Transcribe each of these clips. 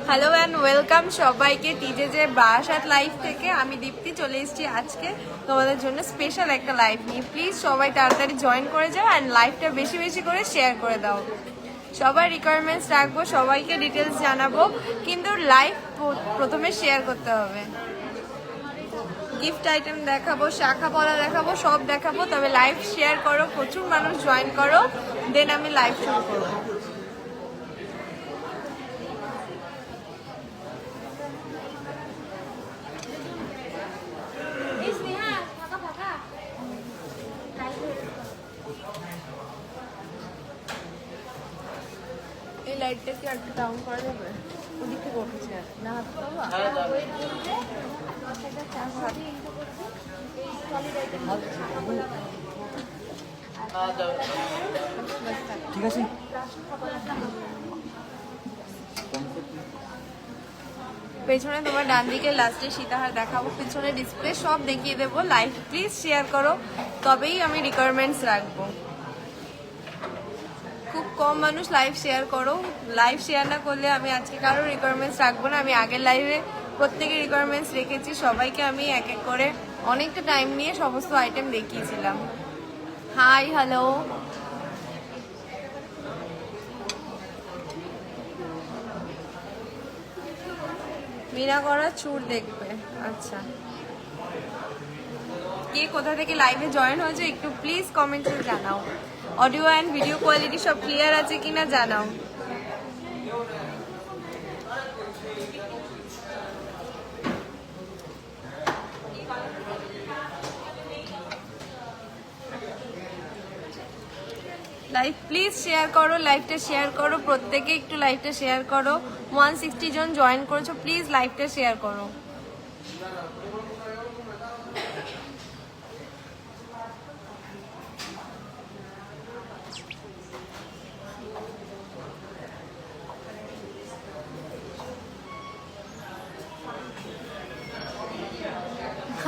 Hello and welcome সবাইকে TJ Barasat live থেকে। আমি দীপ্তি চলে এসেছি আজকে তোমাদের জন্য স্পেশাল একটা লাইভ নিয়ে। প্লিজ সবাই তাড়াতাড়ি জয়েন করে যাও অ্যান্ড লাইভটা বেশি বেশি করে শেয়ার করে দাও। সবার রিকোয়ারমেন্টস রাখবো, সবাইকে ডিটেলস জানাবো, কিন্তু লাইভ প্রথমে শেয়ার করতে হবে। গিফট আইটেম দেখাবো, শাখা পলা দেখাবো, সব দেখাবো, তবে লাইভ শেয়ার করো, প্রচুর মানুষ জয়েন করো, দেন আমি লাইভ শুরু করবো। এই লাইটটা কি একটু ডাউন করা যাবে? ওদিক থেকে উঠেছে না, ঠিক আছে। পেছনে তোমার ডান দিকে লাস্টে সীতাহার দেখাবো, পিছনে ডিসপ্লে সব দেখিয়ে দেবো। লাইভ প্লিজ শেয়ার করো, তবেই আমি রিকোয়ারমেন্টস রাখবো। খুব কম মানুষ লাইভ শেয়ার করো, লাইভ শেয়ার না করলে আমি আজকে কারোর রিকোয়ারমেন্টস রাখবো না। আমি আগের লাইভে প্রত্যেকের রিকোয়ারমেন্টস রেখেছি, সবাইকে আমি এক এক করে অনেকটা টাইম নিয়ে সমস্ত আইটেম দেখিয়েছিলাম। হাই, হ্যালো, মিনা করা চুর দেখবে। আচ্ছা, কে কোথা থেকে লাইভে জয়েন হয়েছে একটু প্লিজ কমেন্টে জানাও। অডিও অ্যান্ড ভিডিও কোয়ালিটি সব ক্লিয়ার আছে কিনা জানাও। লাইভ প্লিজ শেয়ার করো, লাইভটা শেয়ার করো, প্রত্যেকে একটু লাইভটা শেয়ার করো। 160 জন জয়েন করেছো, প্লিজ লাইভটা শেয়ার করো।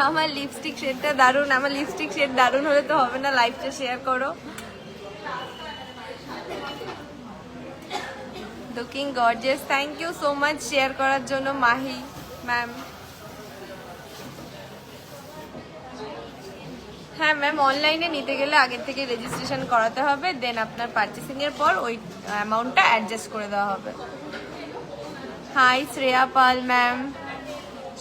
আমার লিপস্টিক শেডটা দারুণ, আমার লিপস্টিক শেড দারুণ হলে তো হবে না, লাইভটা শেয়ার করো। Looking gorgeous, thank you so much share করার জন্য মাহি ম্যাম। হ্যাঁ ম্যাম, অনলাইনে নিতে গেলে আগের থেকে রেজিস্ট্রেশন করাতে হবে, দেন আপনার পারচেসিং এর পর ওই অ্যামাউন্টটা অ্যাডজাস্ট করে দেওয়া হবে। হাই শ্রেয়া পাল ম্যাম,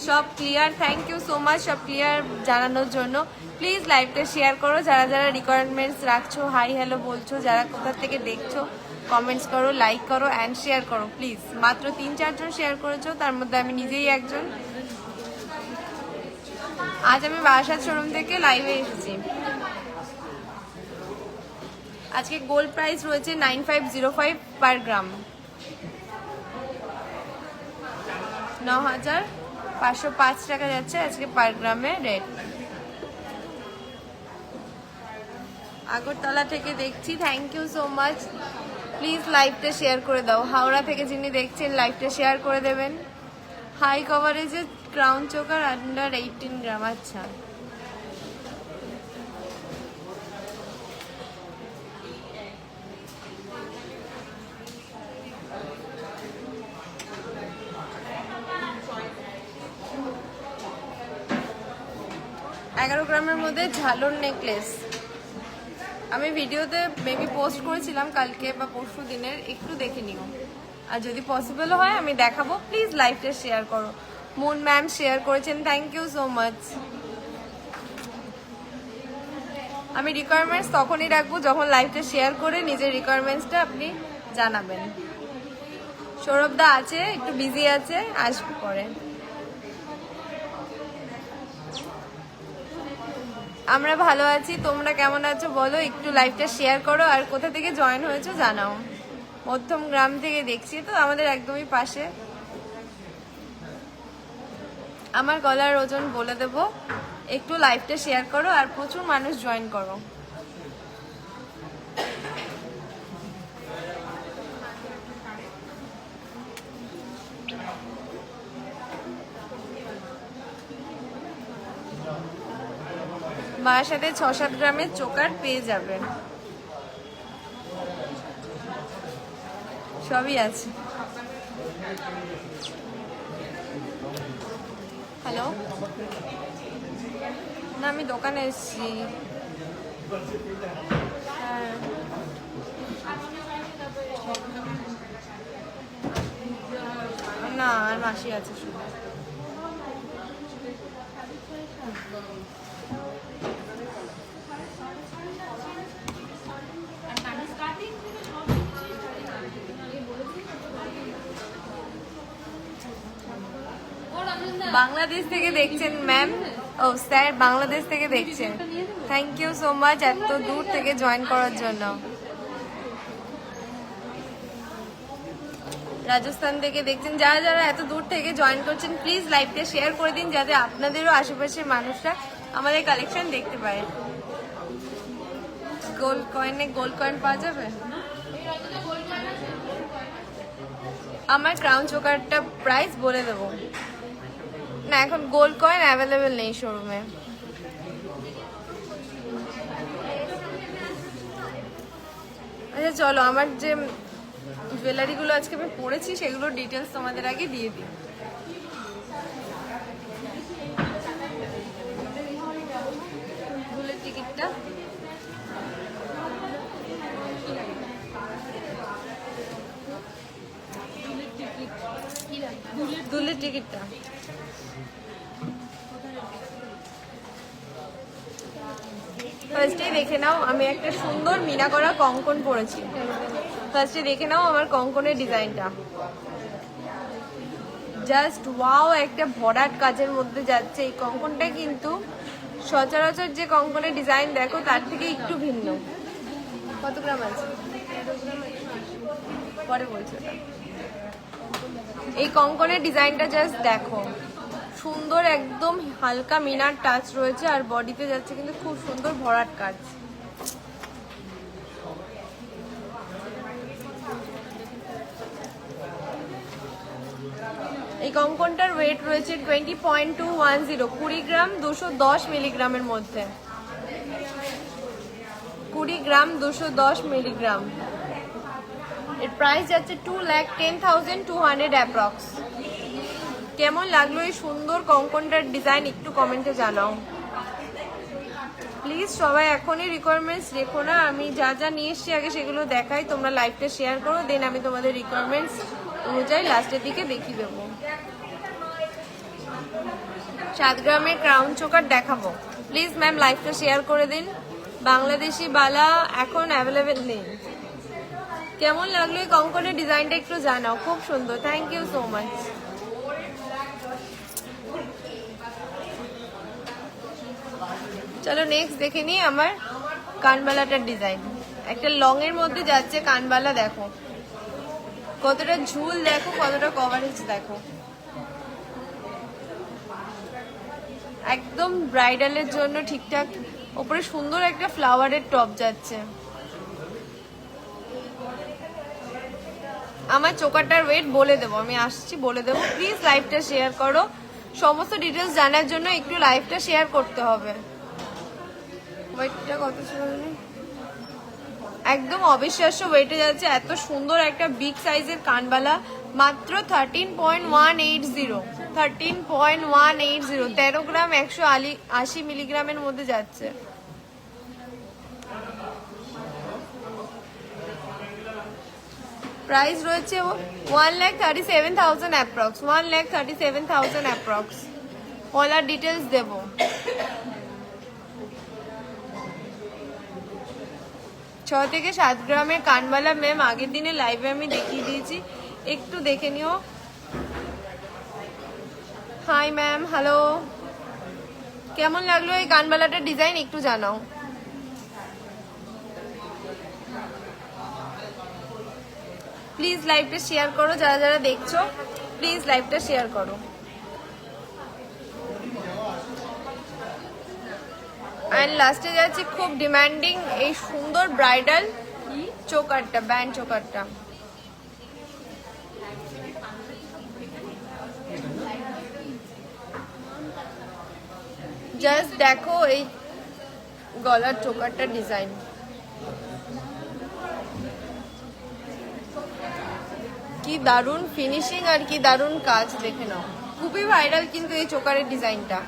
সব clear, thank you so much সব ক্লিয়ার জানানোর জন্য। প্লিজ লাইভটা শেয়ার করো, যারা যারা রিকোয়ারমেন্টস রাখছো, হাই হ্যালো বলছো, যারা কোথা থেকে দেখছো কমেন্টস করো, লাইক করো অ্যান্ড শেয়ার করো প্লিজ। মাত্র 3-4 জন শেয়ার করেছো, তার মধ্যে আমি নিজেই একজন। আজ আমি বারাসাত শোরুম থেকে লাইভে এসেছি। আজকে গোল্ড প্রাইস রয়েছে 9505 পার গ্রাম, 9505 টাকা যাচ্ছে আজকে পার গ্রামে রেট। আগরতলা থেকে দেখছি, thank you so much. Please লাইভটা শেয়ার করে দাও। হাওড়া থেকে যিনি দেখছেন লাইভটা শেয়ার করে দেবেন। হাই কভারেজে ক্রাউন চোকার আন্ডার 18 গ্রাম। আচ্ছা, এগারো গ্রামের মধ্যে ঝালর নেকলেস আমি ভিডিওতে মেবি পোস্ট করেছিলাম কালকে বা পরশু দিনের, একটু দেখে নিও। আর যদি পসিবল হয় আমি দেখাবো, প্লিজ লাইভটা শেয়ার করো। মুন ম্যাম শেয়ার করেছেন, থ্যাংক ইউ সো মাচ। আমি রিকোয়ারমেন্টস তখনই রাখবো যখন লাইভটা শেয়ার করে নিজের রিকোয়ারমেন্টসটা আপনি জানাবেন। সৌরভ দা আছে, একটু বিজি আছে, আসবে পরে। আমরা ভালো আছি, তোমরা কেমন আছো বলো, একটু লাইভটা শেয়ার করো আর কোথা থেকে জয়েন হয়েছো জানাও। মধ্যম গ্রাম থেকে দেখছি তো, আমাদের একদমই পাশে। আমার গলার ওজন বলে দেবো, একটু লাইভটা শেয়ার করো আর প্রচুর মানুষ জয়েন করো। মায়ের সাথে 6-7 গ্রামের চোকার পেয়ে যাবেন, সবই আছে। হ্যালো, না আমি দোকানে এসেছি। হ্যাঁ, না আর মাসি আছে শুধু। বাংলাদেশ থেকে দেখছেন ম্যাম? ও স্যার বাংলাদেশ থেকে দেখছেন, থ্যাংক ইউ সো মাচ এত দূর থেকে জয়েন করার জন্য। রাজস্থান থেকে দেখছেন, যারা যারা এত দূর থেকে জয়েন করছেন প্লিজ লাইভটা শেয়ার করে দিন, যাতে আপনাদেরও আশেপাশের মানুষরা আমাদের কালেকশন দেখতে পায়। গোল্ড কয়েন পাওয়া যাবে? আমার ক্রাউন চোকারটা প্রাইস বলে দেবো না, এখন গোল্ড কয়েন অ্যাভেলেবেল নেই শোরুমে। আচ্ছা চলো, আমার যে জুয়েলারিগুলো আজকে আমি পরেছি সেগুলোর ডিটেলস তোমাদের আগে দিয়ে দিই। দুলের টিকিটটা ফার্স্টে দেখে নাও, আমি একটা সুন্দর মিনা করা কঙ্কন পরেছি। ফার্স্টে দেখে নাও আমার কঙ্কনের ডিজাইনটা, জাস্ট ওয়াও, একটা ভরাট কাজের মধ্যে যাচ্ছে। এই কঙ্কনটা কিন্তু সচরাচর যে কঙ্কনের ডিজাইন দেখো তার থেকে একটু ভিন্ন। কত গ্রাম আছে পরে বলছো না। এই কঙ্কনের ডিজাইনটা জাস্ট দেখো, সুন্দর একদম হালকা মিনার টাচ রয়েছে, আর বডিতে যাচ্ছে কিন্তু খুব সুন্দর ভরাট কাজ। এই কঙ্কনটার ওয়েট রয়েছে 20.210, 20 গ্রাম 210 মিলিগ্রামের মধ্যে, 20 গ্রাম 210 মিলিগ্রাম। এর প্রাইস যাচ্ছে 2,10,200 অ্যাপ্রক্স। কেমন লাগলো এই সুন্দর কঙ্কনটার ডিজাইন একটু কমেন্টে জানাও প্লিজ। সবাই এখনই রিকোয়ারমেন্টস রেখো না, আমি যা যা নিয়ে এসছি আগে সেগুলো দেখাই, তোমরা লাইভটা শেয়ার করো, দেন আমি তোমাদের রিকোয়ারমেন্টস অনুযায়ী লাস্টের দিকে দেখিয়ে দেবো। 7 গ্রামের ক্রাউন চোকার দেখাবো, প্লিজ ম্যাম লাইভটা শেয়ার করে দিন। বাংলাদেশি বালা এখন অ্যাভেলেবেল নেই। কেমন লাগলো এই কঙ্কনের ডিজাইনটা একটু জানাও, খুব সুন্দর, থ্যাংক ইউ সো মাচ। চলো নেক্সট দেখে নিই আমার কানবালাটার ডিজাইন। একটা লং এর মধ্যে যাচ্ছে কানবালা, দেখো কতটা ঝুল, দেখো কতটা কভারেজ, দেখো একদম ব্রাইডালের জন্য ঠিকঠাক। ওপরে সুন্দর একটা ফ্লাওয়ারের টপ যাচ্ছে। আমার চোকারটার ওয়েট বলে দেবো, আমি আসছি বলে দেবো, প্লিজ লাইভটা শেয়ার করো। সমস্ত ডিটেলস জানার জন্য একটু লাইভটা শেয়ার করতে হবে। ওয়েটটা কত ছিল? একদম অবিশ্বাস্য ওয়েটে যাচ্ছে, এত সুন্দর একটা বিগ সাইজের কানবালা, মাত্র 13.180, 13.180, 13 গ্রাম 180 মিলিগ্রামের মধ্যে যাচ্ছে। প্রাইস রয়েছে 1,37,000 অ্যাপ্রক্স, 1,37,000 অ্যাপ্রক্স। অলার ডিটেলস দেবো। ছ থেকে 7 গ্রামের কানবালা ম্যাম আগের দিনে লাইভে আমি দেখিয়ে দিয়েছি, একটু দেখে নিও। হাই ম্যাম, হ্যালো, কেমন লাগলো এই কানবালাটার ডিজাইন একটু জানাও। প্লিজ লাইভটা শেয়ার করো, যারা যারা দেখছো প্লিজ লাইভটা শেয়ার করো। অ্যান্ড লাস্টে যাচ্ছি খুব ডিমান্ডিং এই সুন্দর ব্রাইডাল চোকারটা, ব্যান্ড চোকারটা। জাস্ট দেখো এই গলার চোকারটা ডিজাইন। কি দারুণ ফিনিশিং আর কি দারুণ কাজ, দেখে নাও। খুবই ভাইরাল কিন্তু এই চোকারের ডিজাইনটা।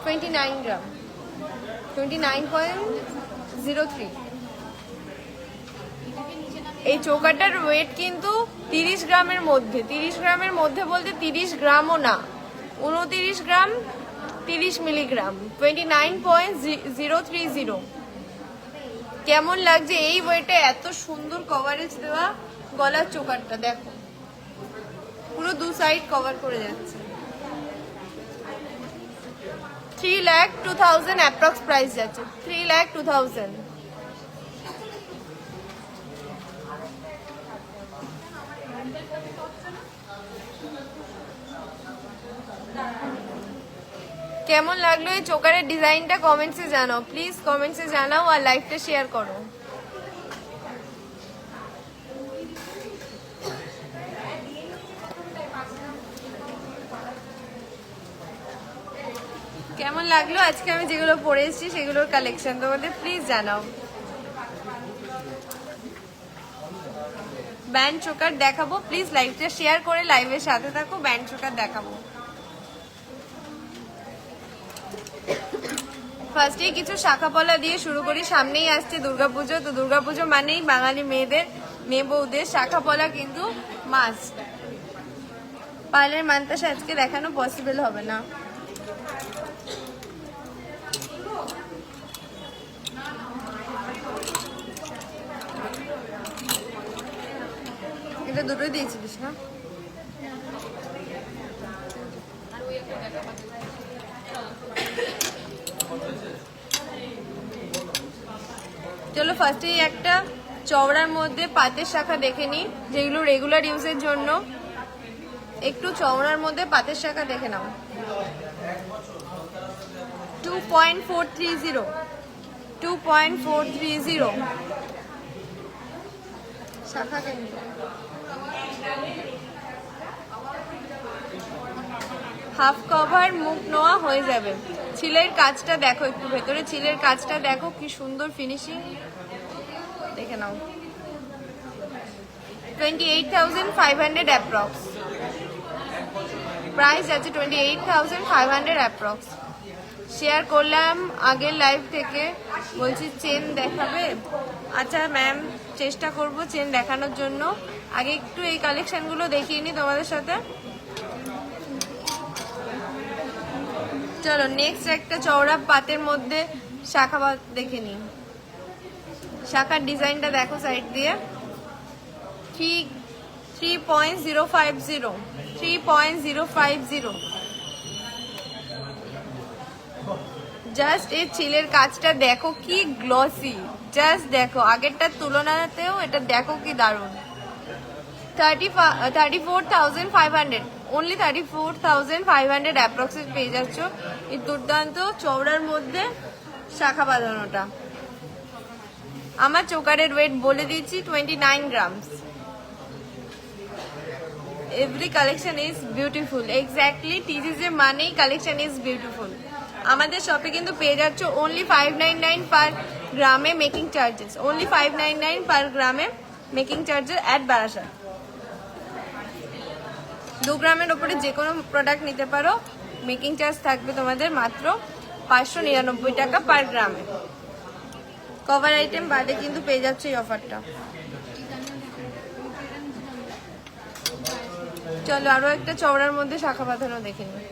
29 গ্রাম, 29.03। এই চোকারটার ওয়েট কিন্তু 30 গ্রামের মধ্যে। 30 গ্রামের মধ্যে বলতে 30 গ্রামও না, 29 গ্রাম 30 মিলিগ্রাম, 29.030। কেমন লাগছে এই ওয়েটে এত সুন্দর কভারেজ দেওয়া গলার চোকারটা? দেখো পুরো দু সাইড কভার করে যাচ্ছে। 3,02,000 অ্যাপ্রক্স প্রাইস যাচ্ছে, 3,02,000। কেমন লাগলো এই চোকারের ডিজাইনটা কমেন্টসে জানাও প্লিজ, কমেন্টসে জানাও আর লাইভটা শেয়ার করো। কেমন লাগলো আজকে আমি যেগুলো পরে এসেছি সেগুলোর কালেকশন তোমাদের প্লিজ জানাও। ব্যান্ড চোকার দেখাবো, প্লিজ লাইভটা শেয়ার করে লাইভের সাথে থাকো। ব্যান্ড চোকার দেখাবো। ফার্স্টে কিছু শাখা পলা দিয়ে শুরু করি। সামনেই আসছে দুর্গাপুজো, তো দুর্গাপুজো মানেই বাঙালি মেয়েদের, মেয়ে বউদের শাখা পলা কিন্তু মাস্ট। পার্লের মানতাসা আজকে দেখানো পসিবল হবে না। এটা দুটোই দিয়েছিলিস না? চলো ফার্স্টে একটা চওড়ার মধ্যে পাতের শাখা দেখে নিই, যেগুলো রেগুলার ইউজের জন্য। একটু চওড়ার মধ্যে পাতের শাখা দেখে নাও। 2.430, 2.430 শাখা কিন্তু। হাফ কভার মুখ নোয়া হয়ে যাবে। ছিলের কাজটা দেখো, একটু ভেতরে ছিলের কাজটা দেখো কি সুন্দর ফিনিশিং, দেখে নাও। 28,500 অ্যাপ্রক্স প্রাইস আছে, 28,500 অ্যাপ্রক্স। শেয়ার করলাম আগের লাইভ থেকে। বলছি চেন দেখাবে? আচ্ছা ম্যাম, চেষ্টা করব চেন দেখানোর জন্য। আগে একটু এই কালেকশনগুলো দেখিয়ে নিই তোমাদের সাথে। চলো নেক্সট একটা চওড়া পাতের মধ্যে শাখা পাত দেখে নিই। শাখার ডিজাইনটা দেখো সাইড দিয়ে। 3.050, 3.050। জাস্ট এই ছিলের কাজটা দেখো কি গ্লসি, জাস্ট দেখো আগেরটার তুলনাতেও এটা দেখো কি দারুণ। 34,500, অনলি 34,500 অ্যাপ্রক্সিমেট পেয়ে যাচ্ছ এই দুর্দান্ত চওড়ার মধ্যে শাখা বাঁধানোটা। আমার চোকারের ওয়েট বলে দিচ্ছি 29 grams. Every collection is beautiful, exactly TGJ মানেই কালেকশন ইজ বিউটিফুল। আমাদের শপে কিন্তু পেয়ে যাচ্ছ অনলি 599 পার গ্রামে মেকিং চার্জেস, অনলি 599 পার গ্রামে মেকিং চার্জেস অ্যাট বারাসাত। 2 গ্রামের ওপরে যে কোনো প্রোডাক্ট নিতে পারো, মেকিং চার্জ থাকবে তোমাদের মাত্র 599 টাকা পার গ্রামে। কভার আইটেম বাদে কিন্তু পেয়ে যাচ্ছে এই অফারটা। চলো আরো একটা চওড়ার মধ্যে শাখা বাঁধানো দেখে নিই।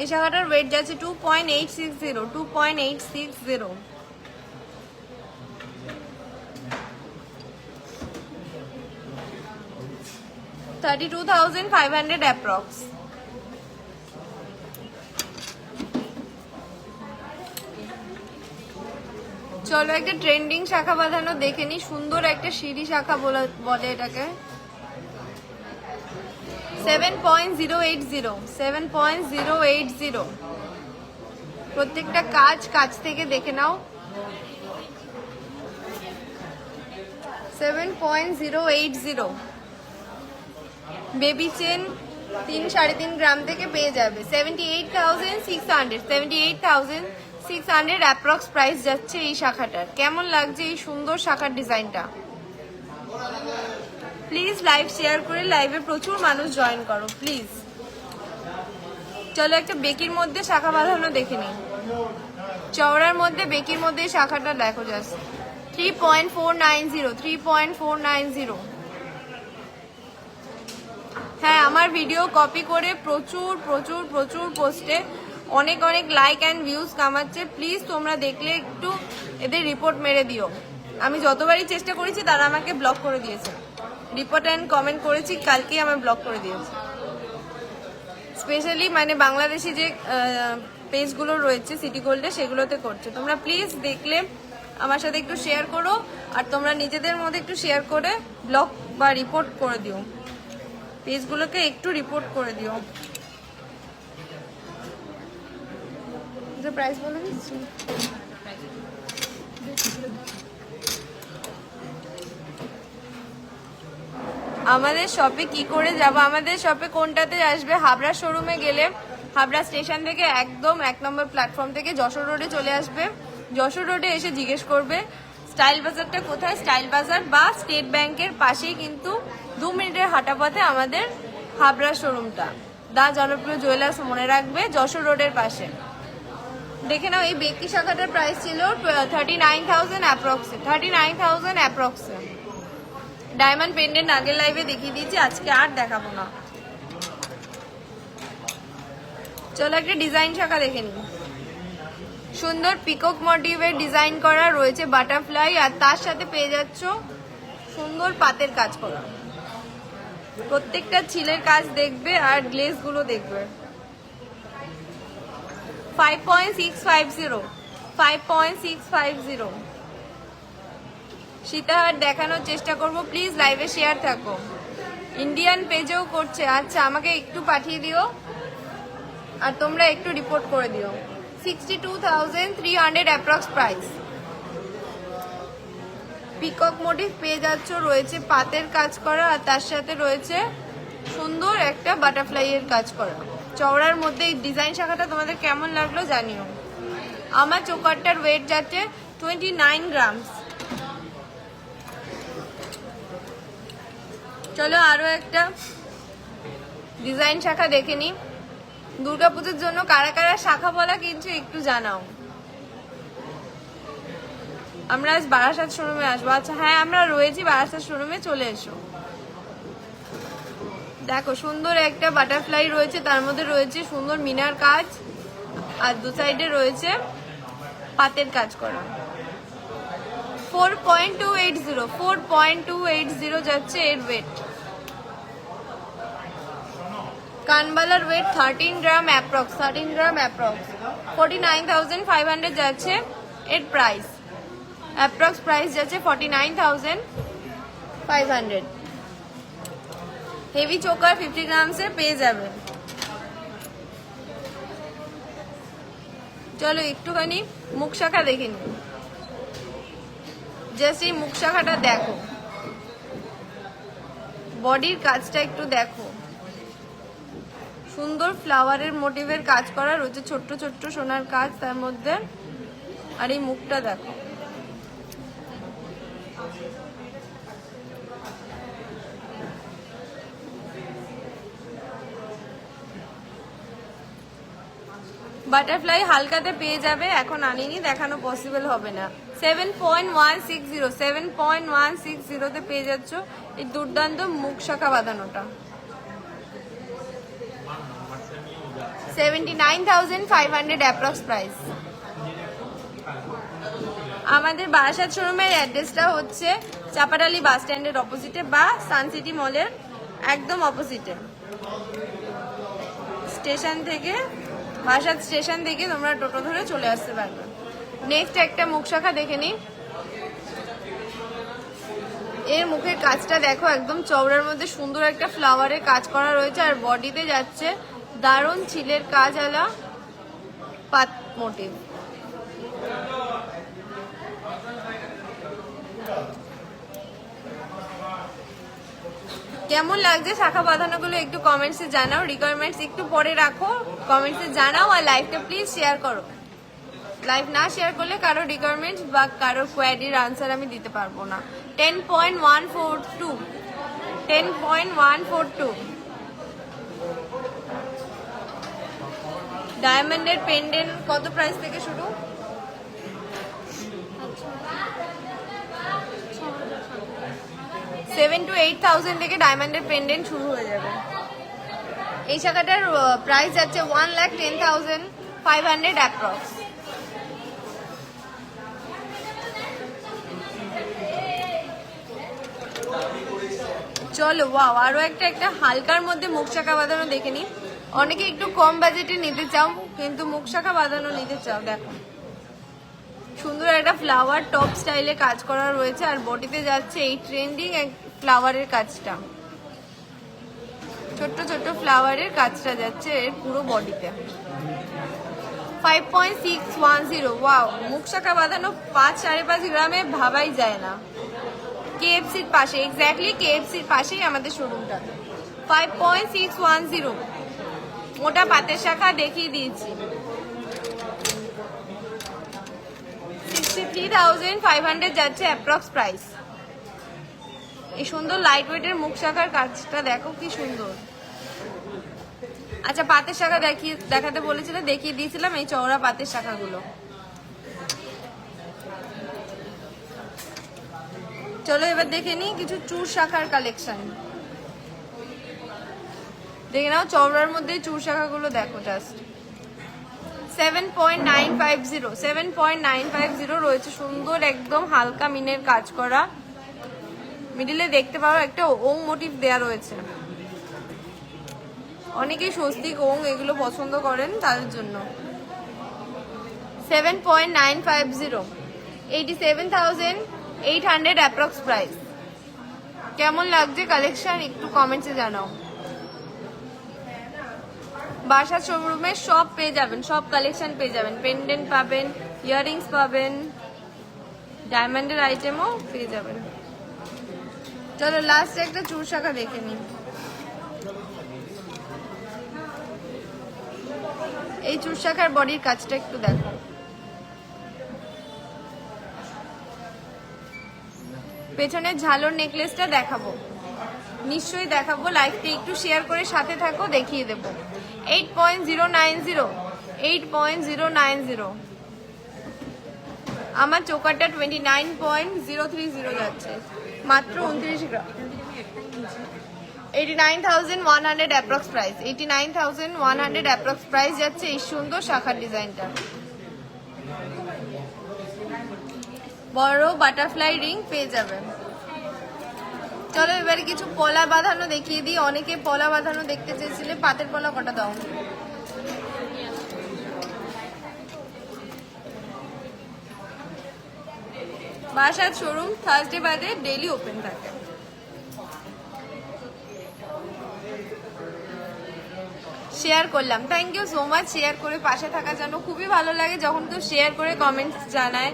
এই শাখাটার ওয়েট যাচ্ছে 2.860, 2.860। $32,500 অ্যাপ্রক্স। চলো একটা ট্রেন্ডিং শাখা বাঁধানো দেখে নি। সুন্দর একটা সিঁড়ি শাখা বলে এটাকে। 7.080, 7.080। প্রত্যেকটা কাজ থেকে দেখে নাও। 7.080 বেবি চেন 3-3.5 গ্রাম থেকে পেয়ে যাবে 78,600 অ্যাপ্রক্স প্রাইস যাচ্ছে এই শাখাটার। কেমন লাগছে এই সুন্দর শাখার ডিজাইনটা? প্লিজ লাইভ শেয়ার করে লাইভে প্রচুর মানুষ জয়েন করো প্লিজ। চলো একটা বেকির মধ্যে শাখা বাঁধানো দেখে নিই। চওড়ার মধ্যে বেকির মধ্যে এই শাখাটা দেখো জাস্ট 3.490। হ্যাঁ, আমার ভিডিও কপি করে প্রচুর প্রচুর প্রচুর পোস্টে অনেক অনেক লাইক অ্যান্ড ভিউজ কামাচ্ছে। প্লিজ তোমরা দেখলে একটু এদের রিপোর্ট মেরে দিও। আমি যতবারই চেষ্টা করেছি তারা আমাকে ব্লক করে দিয়েছে। রিপোর্ট অ্যান্ড কমেন্ট করেছি, কালকেই আমার ব্লক করে দিয়েছে। স্পেশালি মানে বাংলাদেশি যে পেজগুলো রয়েছে সিটি গোল্ডে সেগুলোতে করছে। তোমরা প্লিজ দেখলে আমার সাথে একটু শেয়ার করো, আর তোমরা নিজেদের মধ্যে একটু শেয়ার করে ব্লক বা রিপোর্ট করে দিও, পেজগুলোকে একটু রিপোর্ট করে দিও। প্রাইস বলে দিচ্ছি। আমাদের শপে কি করে যাব? আমাদের শপে কোনটাতে আসবে? হাবড়া শোরুমে গেলে হাবড়া স্টেশন থেকে একদম 1 নম্বর প্ল্যাটফর্ম থেকে যশোর রোডে চলে আসবে। যশোর রোডে এসে জিজ্ঞেস করবে স্টাইল বাজারটা কোথায়। স্টাইল বাজার বা স্টেট ব্যাংকের পাশেই কিন্তু 2 মিনিটের হাঁটা পথে আমাদের হাবড়া শোরুমটা। দা জনপ্রিয় জুয়েলার্স মনে রাখবে, যশোর রোডের পাশে। দেখে নাও এই বেকি শাখাটার প্রাইস ছিল 39,000 অ্যাপ্রক্সে। ডায়মন্ড পেন্ডেন্ট আগের লাইভে দেখিয়ে দিয়েছি, আজকে আর দেখাবো না। চলো একটা ডিজাইন শাখা দেখে নিই। সুন্দর পিকক মোটিভের ডিজাইন করা রয়েছে বাটারফ্লাই, আর তার সাথে পেয়ে যাচ্ছ সুন্দর পাতের কাজ করা। প্রত্যেকটা ছিলের কাজ দেখবে আর গ্লেজ গুলো দেখবে। 5.650 সীতাহার দেখানোর চেষ্টা করব। প্লিজ লাইভে শেয়ার থাকো। ইন্ডিয়ান পেজেও করছে। আচ্ছা, আমাকে একটু পাঠিয়ে দিও আর তোমরা একটু রিপোর্ট করে দিও। 62,300 অ্যাপ্রক্স প্রাইস। পিকক মোটিভ পেয়ে যাচ্ছ, রয়েছে পাতের কাজ করা আর তার সাথে রয়েছে সুন্দর একটা বাটারফ্লাই এর কাজ করা। চওড়ার মধ্যে এই ডিজাইন শাখাটা তোমাদের কেমন লাগলো জানিও। আমার চোকারটার ওয়েট যাচ্ছে 29 গ্রামস। চলো আরো একটা ডিজাইন শাখা দেখে নি। দুর্গাপুজোর জন্য কারা কারা শাখা বলা কিনছো একটু জানাও। আমরা আজ বারাসাত শোরুমে আসবো। আচ্ছা হ্যাঁ, আমরা রয়েছি বারাসাত শোরুমে, চলে এসো। দেখো সুন্দর একটা বাটারফ্লাই রয়েছে, তার মধ্যে রয়েছে সুন্দর মিনার কাজ আর দু সাইডে রয়েছে পাতের কাজ করা। 4.280 যাচ্ছে এর ওয়েট। কানবালার ওয়েট 13 গ্রাম অ্যাপ্রক্স। 49,500 যাচ্ছে এর প্রাইস। অ্যাপ্রক্স প্রাইস যাচ্ছে 49,500। হেভি চোকার 50 গ্রামসের পেয়ে যাবে। চলো একটুখানি মুখ শাখা দেখে নি। জাস্ট এই মুখ শাখাটা দেখো, বডির কাজটা একটু দেখো। সুন্দর ফ্লাওয়ারের মোটিভের কাজ করা রয়েছে, ছোট্ট ছোট্ট সোনার কাজ তার মধ্যে। আর এই মুখটা দেখো, বাটারফ্লাই হালকাতে পেয়ে যাবে। এখন আনিনি, দেখানো পসিবল হবে না। 7.160 পেয়ে যাচ্ছ এই দুর্দান্ত মুখ শাখা বাঁধানোটা। 79,500 অ্যাপ্রক্স প্রাইস। আমাদের বারাসাত শোরুমের অ্যাড্রেসটা হচ্ছে চাপাডালি বাস স্ট্যান্ডের অপোজিটে বা সানসিটি মলের একদম অপোজিটে। স্টেশন থেকে, বারাসাত স্টেশন থেকে তোমরা টোটো ধরে চলে আসতে পারবে। নেক্সট একটা মুখ শাখা দেখে নিই। এর মুখের কাজটা দেখো, একদম চওড়ার মধ্যে সুন্দর একটা ফ্লাওয়ারের কাজ করা রয়েছে আর বডিতে যাচ্ছে দারুণ ছিলের কাজ আলা মোটিভ। কেমন লাগছে শাখা বাঁধানোগুলো একটু কমেন্টসে জানাও। রিকোয়ারমেন্টস একটু পরে রাখো, কমেন্টসে জানাও। আর লাইভটা প্লিজ শেয়ার করো। লাইভ না শেয়ার করলে কারো রিকোয়ারমেন্টস বা কারো কোয়ারির আনসার আমি দিতে পারবো না। 10.142 10.142 ডায়মন্ডের পেন্ডেন্ট কত প্রাইস থেকে শুরু? 7,000 to 8,000 থেকে ডায়মন্ডের পেন্ডেন্ট শুরু হয়ে যাবে। এই শাখাটার প্রাইস যাচ্ছে 1,10,500 অ্যাপ্রক্স। চলো ওয়াও, আরো একটা হালকার মধ্যে মুখ শাখা বাঁধানো দেখে নি। অনেকে একটু কম বাজেটে নিতে চাও কিন্তু মুখ শাখা বাঁধানো নিতে চাও, দেখো সুন্দর একটা ফ্লাওয়ার টপ স্টাইলে কাজ করা রয়েছে। আর বডিতে যাচ্ছে এই ট্রেন্ডিং ফ্লাওয়ারের কাজটা, ছোট্ট ছোট্ট ফ্লাওয়ারের কাজটা যাচ্ছে এর পুরো বডিতে। 5.610 ওয়াও, মুখ শাখা বাঁধানো 5-5.5 গ্রামে ভাবাই যায় না। কেএফসির পাশে, এক্স্যাক্টলি কেএফসির পাশেই আমাদের শোরুমটা। 5.610 মোটা পাতের শাখা দেখিয়ে দিয়েছি। 63,500 যাচ্ছে অ্যাপ্রক্স প্রাইস। এই সুন্দর লাইট ওয়েটের মুখ শাখার কাজটা দেখো কি সুন্দর। আচ্ছা, পাতের শাখা দেখাতে বলেছিলাম, দেখিয়ে দিয়েছিলাম এই চওড়া পাতের শাখাগুলো। চলো এবার দেখে নিই কিছু চুর শাখার কালেকশন। দেখে নাও চওড়ার মধ্যে চুর শাখাগুলো দেখো জাস্ট। 7.950 রয়েছে সুন্দর একদম হালকা মিনের কাজ করা। মিডিলে দেখতে পারো একটা ওং মোটিভ দেয়া রয়েছে। অনেকেই স্বস্তিক ওং এগুলো পছন্দ করেন তাদের জন্য। 7.950 87,800 অ্যাপ্রক্স প্রাইস। কেমন লাগছে কালেকশন একটু কমেন্টসে জানাও। বাসা শোরুমে সব পেয়ে যাবেন, সব কালেকশন পেয়ে যাবেন। পেন্ডেন্ট পাবেন, ইয়াররিংস পাবেন, ডায়মন্ডের আইটেমও পেয়ে যাবেন। চলো লাস্ট একটা চুর শাখা দেখে নিই। এই চুর শাখার বডির কাজটা একটু দেখো। পেছনের ঝালর নেকলেসটা দেখাবো, নিশ্চয়ই দেখাবো। লাইভটা একটু শেয়ার করে সাথে থাকো, দেখিয়ে দেবো। 8.090 আমার চোকারটা 29.030 যাচ্ছে, মাত্র 29 গ্রাম। 89,100 অ্যাপ্রক্স প্রাইস। 89,100 অ্যাপ্রক্স প্রাইস যাচ্ছে এই সুন্দর শাখার ডিজাইনটা। বড় বাটারফ্লাই রিং পেয়ে যাবেন। চলো এবারে কিছু পলা বাঁধানো দেখিয়ে দিই। অনেকে পলা বাঁধানো দেখতে চেয়েছিলে, পাতের পলা কটা দাও। বাসার শোরুম থার্সডে বাদে ডেইলি ওপেন থাকে। শেয়ার করলাম, thank you so much. Share করে পাশে থাকা যেন খুবই ভালো লাগে যখন কেউ শেয়ার করে কমেন্টস জানায়,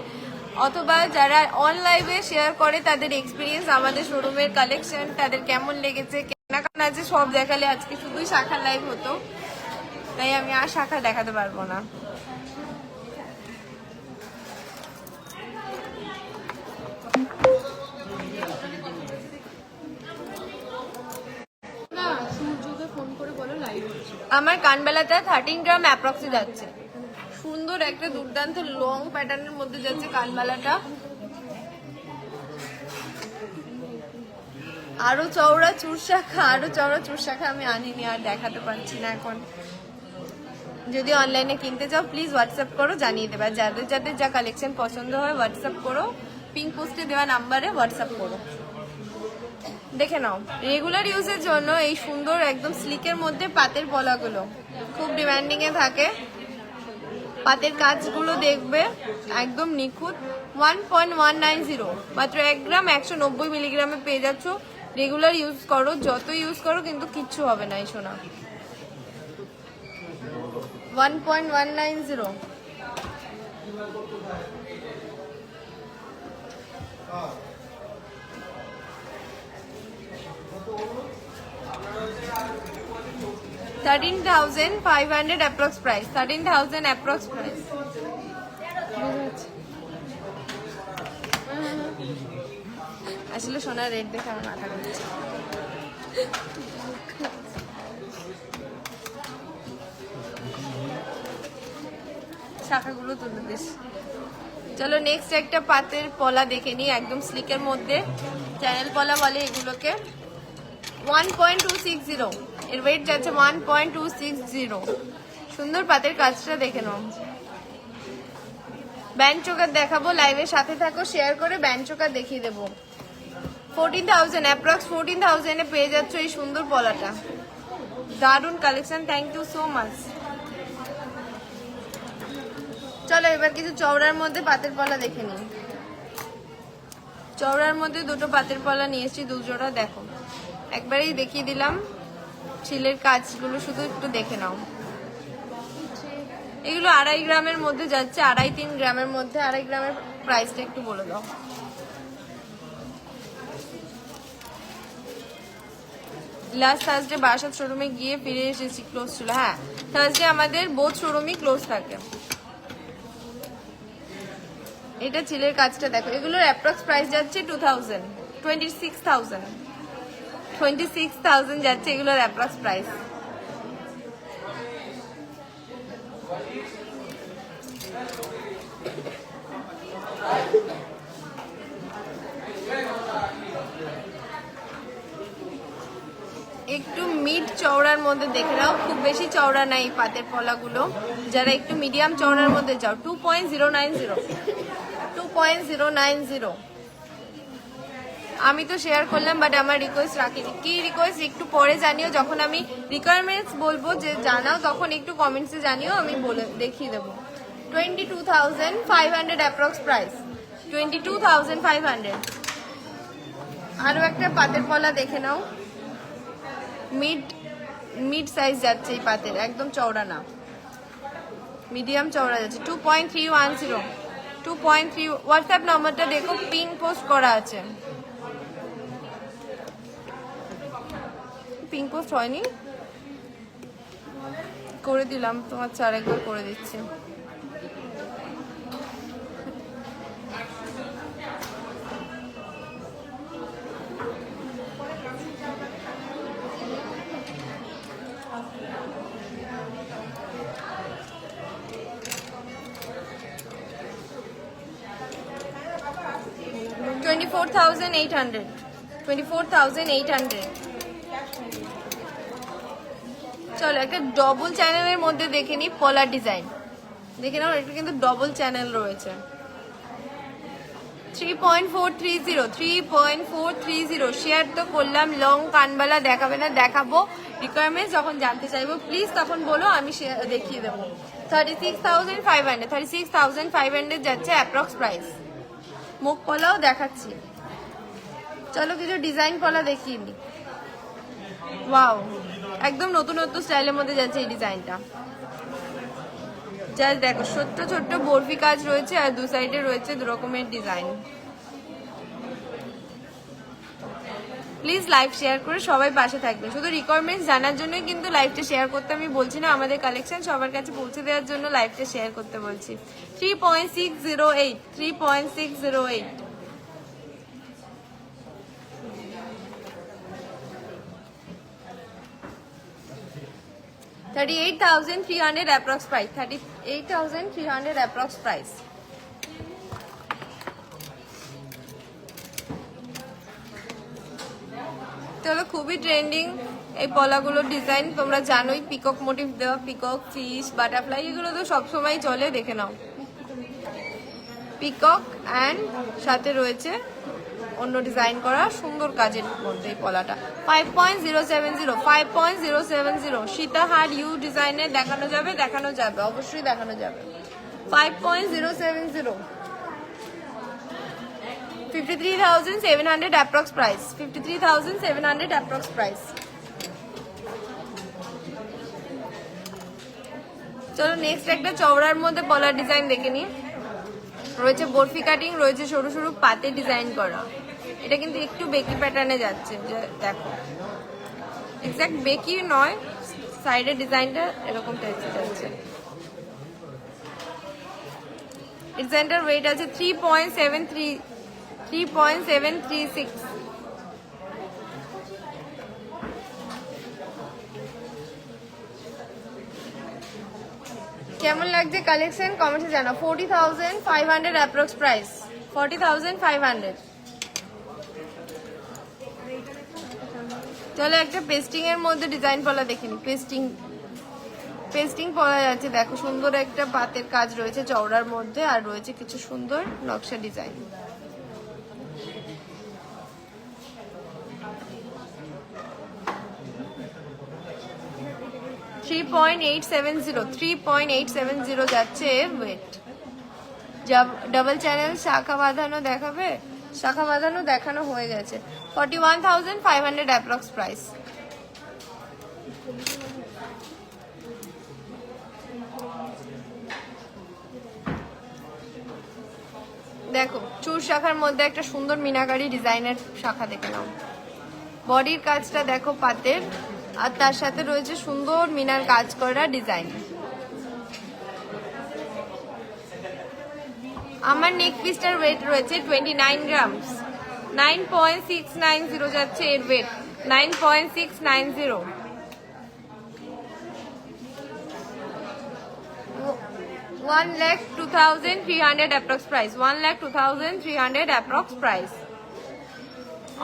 অথবা যারা অনলাইনে শেয়ার করে তাদের এক্সপিরিয়েন্স, আমাদের শোরুমের কালেকশন তাদের কেমন লেগেছে, কেনাকাটা আছে সব দেখালে। আজকে শুধুই শাখা লাইভ হতো, তাই আমি আর শাখা দেখাতে পারবো না। আমার কানবেলাটা 13 গ্রাম অ্যাপ্রক্সে যাচ্ছে। সুন্দর একটা দুর্দান্ত লং প্যাটার্নের মধ্যে যাচ্ছে কানবালাটা। আরো চওড়া চুর শাখা আমি আনিনি, আর দেখাতে পারছি না এখন। যদি অনলাইনে কিনতে চাও প্লিজ হোয়াটসঅ্যাপ করো, জানিয়ে দেবে। যাদের যাদের যা কালেকশন পছন্দ হয় হোয়াটসঅ্যাপ করো, পিঙ্ক পোস্টে দেওয়া নাম্বারে হোয়াটসঅ্যাপ করো। দেখে নাও, রেগুলার ইউজের জন্য এই সুন্দর একদম স্লিকের মধ্যে পাতের পলাগুলো খুব ডিমান্ডিং এ থাকে। পাতের কাজগুলো দেখবে একদম নিখুঁত। 1.190 মাত্র 1 গ্রাম 190 মিলিগ্রামে পেয়ে যাচ্ছ। রেগুলার ইউজ করো, যত ইউজ করো কিন্তু কিচ্ছু হবে না এই সোনা। 1.190 13,500 approx price. 13,000 approx price. আসলে সোনার রেট দেখে আমার মাথা ঘুরছে। শাখাগুলো তুলে দিস। চলো নেক্সট একটা পাতের পলা দেখে নিই, একদম স্লিকের মধ্যে। চ্যানেল পলা বলে এগুলোকে। 1.260 এর ওয়েট যাচ্ছে 1.260। সুন্দর পাতের কাজটা দেখে নাও। ব্যান্ড চোকার দেখাবো, লাইভের সাথে থাকো, শেয়ার করে ব্যান্ড চোকার দেখিয়ে দেবো। 14,000 অ্যাপ্রক্স 14,000 এ পেয়ে যাচ্ছ এই সুন্দর পলাটা। দারুন collection, thank you so much. চলো এবার কিছু চওড়ার মধ্যে পাতের পলা দেখে নিই। চওড়ার মধ্যে দুটো পাতের পলা নিয়েছি, দুজোড়া। দেখো একবারেই দেখিয়ে দিলাম, ছিলের কাজগুলো শুধু একটু দেখে নাও। এগুলো 2.5 গ্রামের মধ্যে যাচ্ছে, 2.5-3 গ্রামের মধ্যে। 2.5 গ্রামের প্রাইসটা একটু বলে দাও। লাস্ট থার্সডে বারাসাত শোরুমে গিয়ে ফিরে এসেছি, ক্লোজ ছিল। হ্যাঁ, থার্সডে আমাদের বোথ শোরুমই ক্লোজ থাকে। এটা ছিলের কাজটা দেখো। এগুলোর অ্যাপ্রক্স প্রাইস যাচ্ছে 2,000, 26,000 যাচ্ছে এগুলোর অ্যাপ্রক্স প্রাইস। একটু মিড চওড়ার মধ্যে দেখে নাও, খুব বেশি চওড়া নাই পাতের পলাগুলো। যারা একটু মিডিয়াম চওড়ার মধ্যে চাও, 2.090। আমি তো শেয়ার করলাম, বাট আমার রিকোয়েস্ট রাখিনি। কি রিকোয়েস্ট একটু পরে জানিও, যখন আমি রিকোয়ারমেন্টস বলবো যে জানাও, তখন একটু কমেন্টসে জানিও, আমি বলে দেখিয়ে দেবো। 22,500 অ্যাপ্রক্স প্রাইস, 22,500। আরো একটা পাতের পলা দেখে নাও, মিড সাইজ যাচ্ছে এই পাতের, একদম চওড়া না, মিডিয়াম চওড়া যাচ্ছে। 2.310, 2.3। হোয়াটসঅ্যাপ নম্বরটা দেখো, পিন পোস্ট করা আছে। পিন পোস্ট হয়নি, করে দিলাম তোমার, আরেকবার করে দিচ্ছি। $24,800। চলো একটা ডবল চ্যানেলের মধ্যে দেখে নিই পলার ডিজাইন। দেখে নাও, এটা কিন্তু ডবল চ্যানেল রয়েছে। 3.430 শেয়ার তো করলাম। লং কানবালা দেখাবে না, দেখাবো। রিকোয়ারমেন্টস যখন জানতে চাইবো প্লিজ তখন বলো, আমি দেখিয়ে দেবো। 36,500 যাচ্ছে অ্যাপ্রক্স প্রাইস। মুখ পলাও দেখাচ্ছি। চলো কিছু ডিজাইন পলা দেখিয়ে নি। ওয়াও, একদম নতুনত্ব স্টাইলের মধ্যে যাচ্ছে এই ডিজাইনটা। জাস্ট দেখো, ছোট্ট ছোট্ট বরফি কাজ রয়েছে, আর দু সাইডে রয়েছে দু রকমের ডিজাইন। প্লিজ লাইভ শেয়ার করে সবাই পাশে থাকবে। শুধু রিকোয়ারমেন্টস জানার জন্যই কিন্তু লাইভটা শেয়ার করতে আমি বলছি না, আমাদের কালেকশন সবার কাছে পৌঁছে দেওয়ার জন্য লাইভটা শেয়ার করতে বলছি। 3.608। 38,300 approx price, 38,300 approx price। চলো, খুবই ট্রেন্ডিং এই পলাগুলোর ডিজাইন, তোমরা জানোই। পিকক মোটিভ দেওয়া, পিকক, ফিশ, বাটারফ্লাই, এগুলো তো সবসময় চলে, দেখে নাও। পিকক অ্যান্ড সাথে রয়েছে অন্য ডিজাইন করা সুন্দর কাজের মধ্যে এই পলাটা। 5.070 সীতাহার ইউ ডিজাইনের দেখানো যাবে, অবশ্যই দেখানো যাবে। 5.070, 53,700 approx price, 53,700 approx price। চলো নেক্সট একটা চওড়ার মধ্যে পলার ডিজাইন দেখে নি। রয়েছে বরফি কাটিং, রয়েছে সরু সরু পাতে ডিজাইন করা। এটা কিন্তু একটু বেকি প্যাটার্নে যাচ্ছে, যে দেখো এক্স্যাক্ট বেকি নয়, সাইডের ডিজাইনটা এরকম টাইপের যাচ্ছে। ডিজাইনটার ওয়েট আছে 3.736। কেমন লাগছে কালেকশন কমেন্টে জানাও। 40,500 অ্যাপ্রক্স প্রাইস, 40,500। চলো একটা পেস্টিং এর মধ্যে ডিজাইন পলা দেখিনি। পেস্টিং পলা যাচ্ছে, দেখো সুন্দর একটা পাতের কাজ রয়েছে চওড়ার মধ্যে, আর রয়েছে কিছু সুন্দর নকশা ডিজাইন। $3.870 যাচ্ছে ওয়েট। ডাবল চ্যানেল শাখা বাঁধানো দেখাবে, শাখা বাঁধানো দেখানো হয়ে গেছে। 41,500 অ্যাপ্রক্স প্রাইস। দেখো চুর শাখার মধ্যে একটা সুন্দর মিনাকারি ডিজাইনের শাখা দেখে নাও। বডির কাজটা দেখো পাতের, আর তার সাথে রয়েছে সুন্দর মিনার কাজ করা ডিজাইন। আমার নেক পিসটার ওয়েট রয়েছে 29 গ্রামস। 9.690 যাচ্ছে এর weight, 9.690। 1,02,300 approx price, 1,02,300 approx price.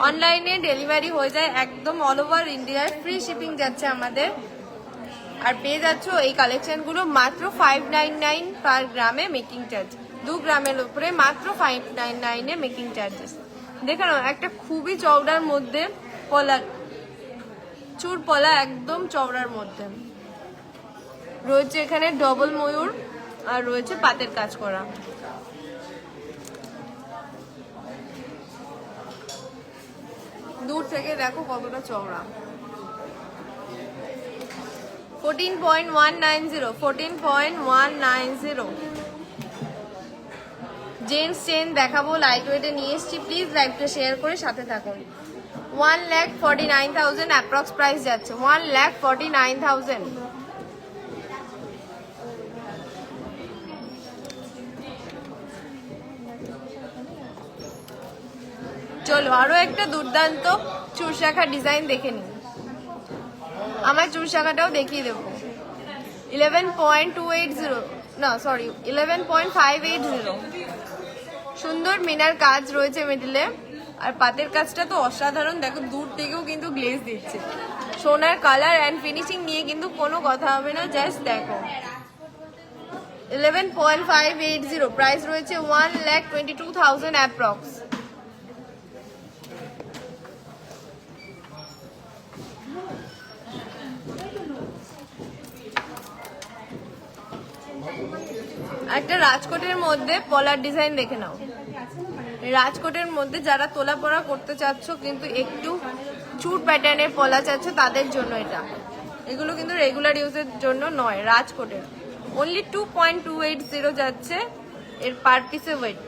অনলাইনে ডেলিভারি হয়ে যায় একদম অল ওভার ইন্ডিয়ার, ফ্রি শিপিং যাচ্ছে আমাদের। আর পেয়ে যাচ্ছ এই কালেকশনগুলো মাত্র 599 পার গ্রামে মেকিং চার্জ। 2 গ্রামের উপরে মাত্র 599 এ মেকিং চার্জেস। দেখে নাও একটা খুবই চওড়ার মধ্যে পলা, চুর পলা একদম চওড়ার মধ্যে রয়েছে। এখানে ডবল ময়ূর আর রয়েছে পাতের কাজ করা। দূর থেকে দেখো কতটা চওড়া। 14.190, 14.190। জেন্টস চেন দেখাবো, লাইট ওয়েটে নিয়ে এসেছি। প্লিজ লাইভটা শেয়ার করে সাথে থাকুন। 1,49,000 অ্যাপ্রক্স প্রাইস যাচ্ছে, 1,49,000। চলো আরো একটা দুর্দান্ত চুর শাখা ডিজাইন দেখে নিই। আমার চুর শাখাটাও দেখিয়ে দেবো। 11.280, না সরি 11.580। সুন্দর মিনার কাজ রয়েছে মিডিলে, আর পাতের কাজটা তো অসাধারণ। দেখো দূর থেকেও কিন্তু গ্লেজ দিচ্ছে। সোনার কালার অ্যান্ড ফিনিশিং নিয়ে কিন্তু কোনো কথা হবে না, জাস্ট দেখো। 11.580 প্রাইস রয়েছে, 1,22,000 অ্যাপ্রক্স। একটা রাজকোটের মধ্যে পলার ডিজাইন দেখে নাও। রাজকোটের মধ্যে যারা তোলা পড়া করতে চাচ্ছ, কিন্তু একটু চুট প্যাটার্নের পলা চাচ্ছ, তাদের জন্য এটা। এগুলো কিন্তু রেগুলার ইউজের জন্য নয়, রাজকোটের। অনলি 2.280 যাচ্ছে এর পার পিসে ওয়েট।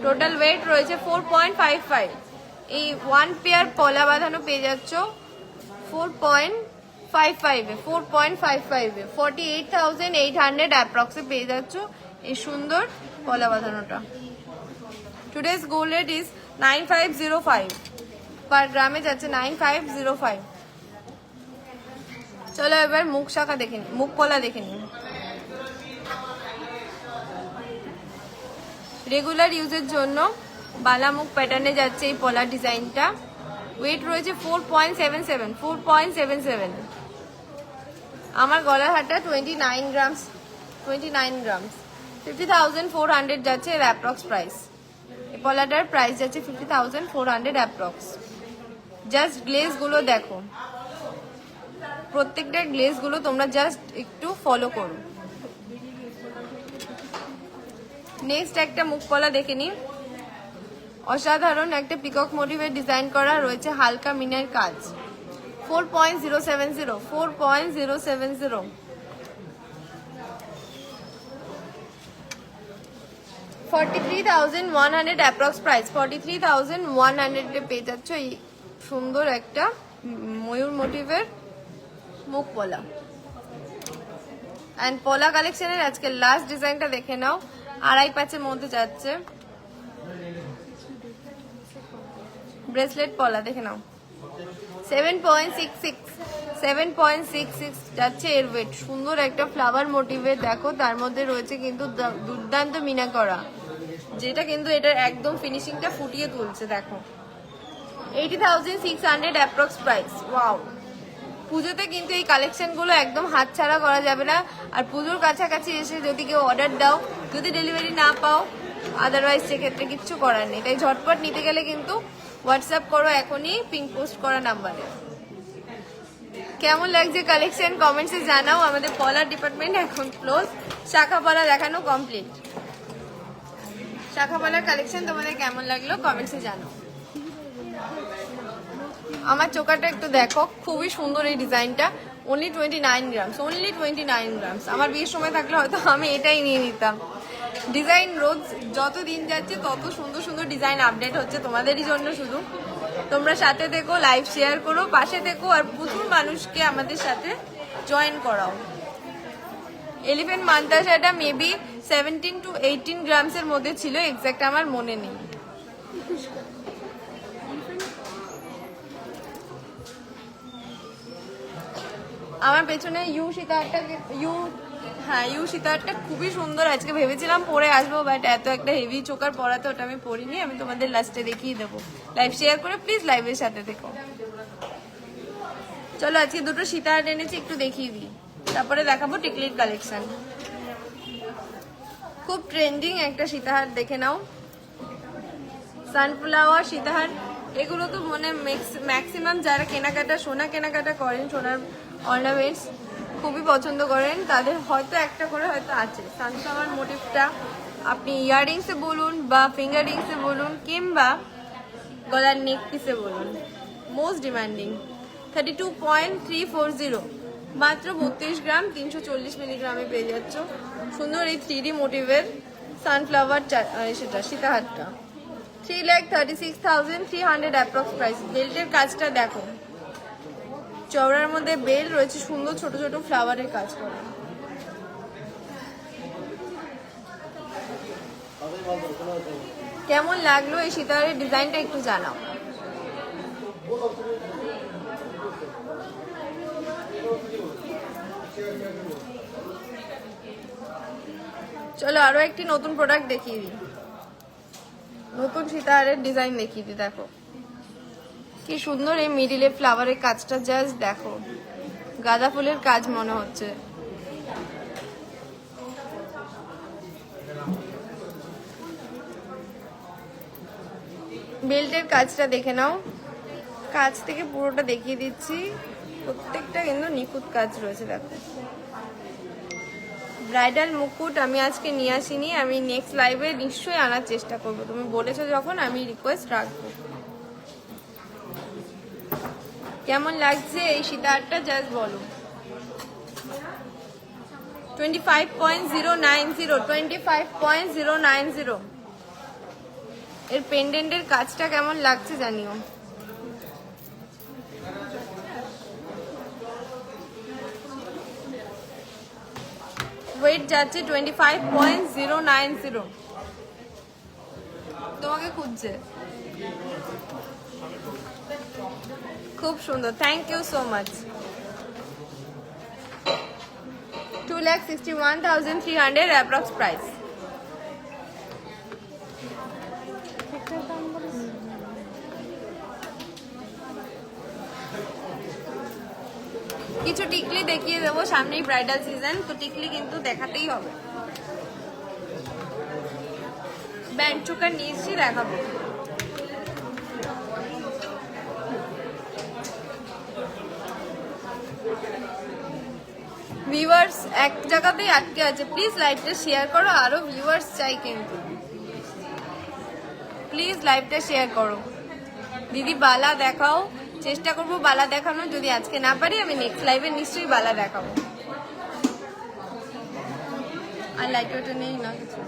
টোটাল ওয়েট রয়েছে 4.55। এই 1 পেয়ার পলা বাঁধানো পেয়ে যাচ্ছ 4.55 এ 48,800 অ্যাপ্রক্সে পেয়ে যাচ্ছ এই সুন্দর পলা বাঁধানোটা। টুডেজ গোল্ড রেট ইজ 9505 পার গ্রামে যাচ্ছে, 9505। চলো এবার মুখ শাখা দেখে নি, মুখ পলা দেখে নি। রেগুলার ইউজের জন্য বালা মুখ প্যাটার্নে যাচ্ছে এই পলার ডিজাইনটা। ওয়েট রয়েছে 4.77। আমার গলার হারটা 29 গ্রামস। 50,400 যাচ্ছে এর অ্যাপ্রক্স প্রাইস। এই পলাটার প্রাইস যাচ্ছে 50,400 অ্যাপ্রক্স। জাস্ট গ্লেজ গুলো দেখো, প্রত্যেকটা গ্লেজ গুলো তোমরা জাস্ট একটু ফলো করো। নেক্সট একটা মুখ পলা দেখে নি। অসাধারণ একটা পিকক মোটিভের ডিজাইন করা রয়েছে, হালকা মিনার কাজ। 4.070। 43,100 অ্যাপ্রক্স প্রাইস, 43,100 পেয়ে যাচ্ছ এই সুন্দর একটা ময়ূর মোটিভের মুখ পলা। অ্যান্ড পলা কালেকশনের আজকে লাস্ট ডিজাইনটা দেখে নাও, 2.5 প্যাচের মধ্যে যাচ্ছে ব্রেসলেট পলা, দেখে নাও 7.66 যাচ্ছে এর ওয়েট। সুন্দর একটা ফ্লাওয়ার মোটিভের, দেখো তার মধ্যে রয়েছে কিন্তু দুর্দান্ত মিনা করা, যেটা কিন্তু এটার একদম ফিনিশিংটা ফুটিয়ে তুলছে। দেখো 80,600 অ্যাপ্রক্স প্রাইস। ওয়াও, পুজোতে কিন্তু এই কালেকশনগুলো একদম হাতছাড়া করা যাবে না। আর পুজোর কাছাকাছি এসে যদি কেউ অর্ডার দাও, যদি ডেলিভারি না পাও, আদারওয়াইজ সেক্ষেত্রে কিচ্ছু করার নেই। তাই ঝটপট নিতে গেলে কিন্তু হোয়াটসঅ্যাপ করো এখনই পিঙ্ক পোস্ট করা নাম্বারে। কেমন লাগছে কালেকশন কমেন্টসে জানাও। আমাদের পলার ডিপার্টমেন্ট এখন ক্লোজ, শাখা পলা দেখানো কমপ্লিট। শাখা পলার কালেকশন তোমাদের কেমন লাগলো কমেন্টসে জানাও। আমার চোকাটা একটু দেখো, খুবই সুন্দর এই ডিজাইনটা। Only 29 grams, only 29 grams. আমার বিয়ের সময় থাকলে হয়তো আমি এটাই নিয়ে নিতাম। ডিজাইন রোজ যত দিন যাচ্ছে তত সুন্দর সুন্দর ডিজাইন আপডেট হচ্ছে তোমাদেরই জন্য। শুধু তোমরা সাথে দেখো, লাইভ শেয়ার করো, পাশে দেখো, আর প্রচুর মানুষকে আমাদের সাথে জয়েন করাও। এলিফ্যান্ট মান্তাসাটা মেবি 17 to 18 গ্রামসের মধ্যে ছিল, এক্স্যাক্ট আমার মনে নেই। আমার পেছনে ইউ সীতাহারটা খুবই সুন্দর। আজকে ভেবেছিলাম পরে আসবো, বাট এত একটা হেভি চোকার পরাতে ওটা আমি পরিনি। আমি তোমাদের লাস্টে দেখিয়ে দেবো। লাইভ শেয়ার করে প্লিজ লাইভের সাথে দেখো। চলো আজকে দুটো সীতাহার এনেছি, একটু দেখিয়ে দিই, তারপরে দেখাবো টিকলির কালেকশন। খুব ট্রেন্ডিং একটা সীতাহার, দেখে নাও। সানফ্লাওয়ার সীতাহার, এগুলো তো মানে ম্যাক্সিমাম যারা কেনাকাটা সোনা কেনাকাটা করেন, সোনার অর্নামেন্টস খুবই পছন্দ করেন, তাদের হয়তো একটা করে হয়তো আছে সানফ্লাওয়ার মোটিভটা। আপনি ইয়াররিংসে বলুন বা ফিঙ্গার রিংসে বলুন কিংবা গলার নেক পিসে বলুন, মোস্ট ডিমান্ডিং। 32.340, মাত্র 32 গ্রাম, 340 মিলিগ্রামে পেয়ে যাচ্ছ সুন্দর এই 3D মোটিভের সানফ্লাওয়ার সেটা সীতাহারটা। 3,36,300 অ্যাপ্রক্স প্রাইস। বেল্টের কাজটা দেখো, চওড়ার মধ্যে বেল রয়েছে, সুন্দর ছোট ছোট ফ্লাওয়ারের কাজ করা। কেমন লাগলো এই সীতাহারের ডিজাইনটা একটু জানাও। চলো আরো একটি নতুন প্রোডাক্ট দেখিয়ে দিই, নতুন সীতাহারের ডিজাইন দেখিয়ে দিই। দেখো কি সুন্দর এই মিডিলে ফ্লাওয়ারের কাজটা, জাস্ট দেখো, গাঁদা ফুলের কাজ মনে হচ্ছে। বেল্টের কাজটা দেখে নাও, কাজ থেকে পুরোটা দেখিয়ে দিচ্ছি, প্রত্যেকটা কিন্তু নিখুঁত কাজ রয়েছে। দেখো ব্রাইডাল মুকুট আমি আজকে নিয়ে আসিনি, আমি নেক্সট লাইভে নিশ্চয়ই আনার চেষ্টা করবো। তুমি বলেছো যখন, আমি রিকোয়েস্ট রাখবো। কেমন লাগছে এই সীতাহারটা জাস্ট বলো। 25.090, এর পেন্ডেন্টের কাজটা কেমন লাগছে জানিও। ওয়েট যাচ্ছে 25.090, তোমাকে খুঁজছে। খুব সুন্দর, thank you so much. 2,61,300 approx price. কিছু টিকলি দেখিয়ে দেবো, সামনেই ব্রাইডাল সিজন, তো টিকলি কিন্তু দেখাতেই হবে। ব্যান্ড চোকার নিয়েছি, দেখাবো। ভিউয়ার্স এক জায়গাতেই আটকে আছে, প্লিজ লাইভটা শেয়ার করো, আরো ভিউয়ার্স চাই কিন্তু, প্লিজ লাইভটা শেয়ার করো। দিদি বালা দেখাও, চেষ্টা করবো বালা দেখানো, যদি আজকে না পারি আমি নেক্সট লাইভে নিশ্চয়ই বালা দেখাবো। আর লাইট ওটা নেই না কিছু,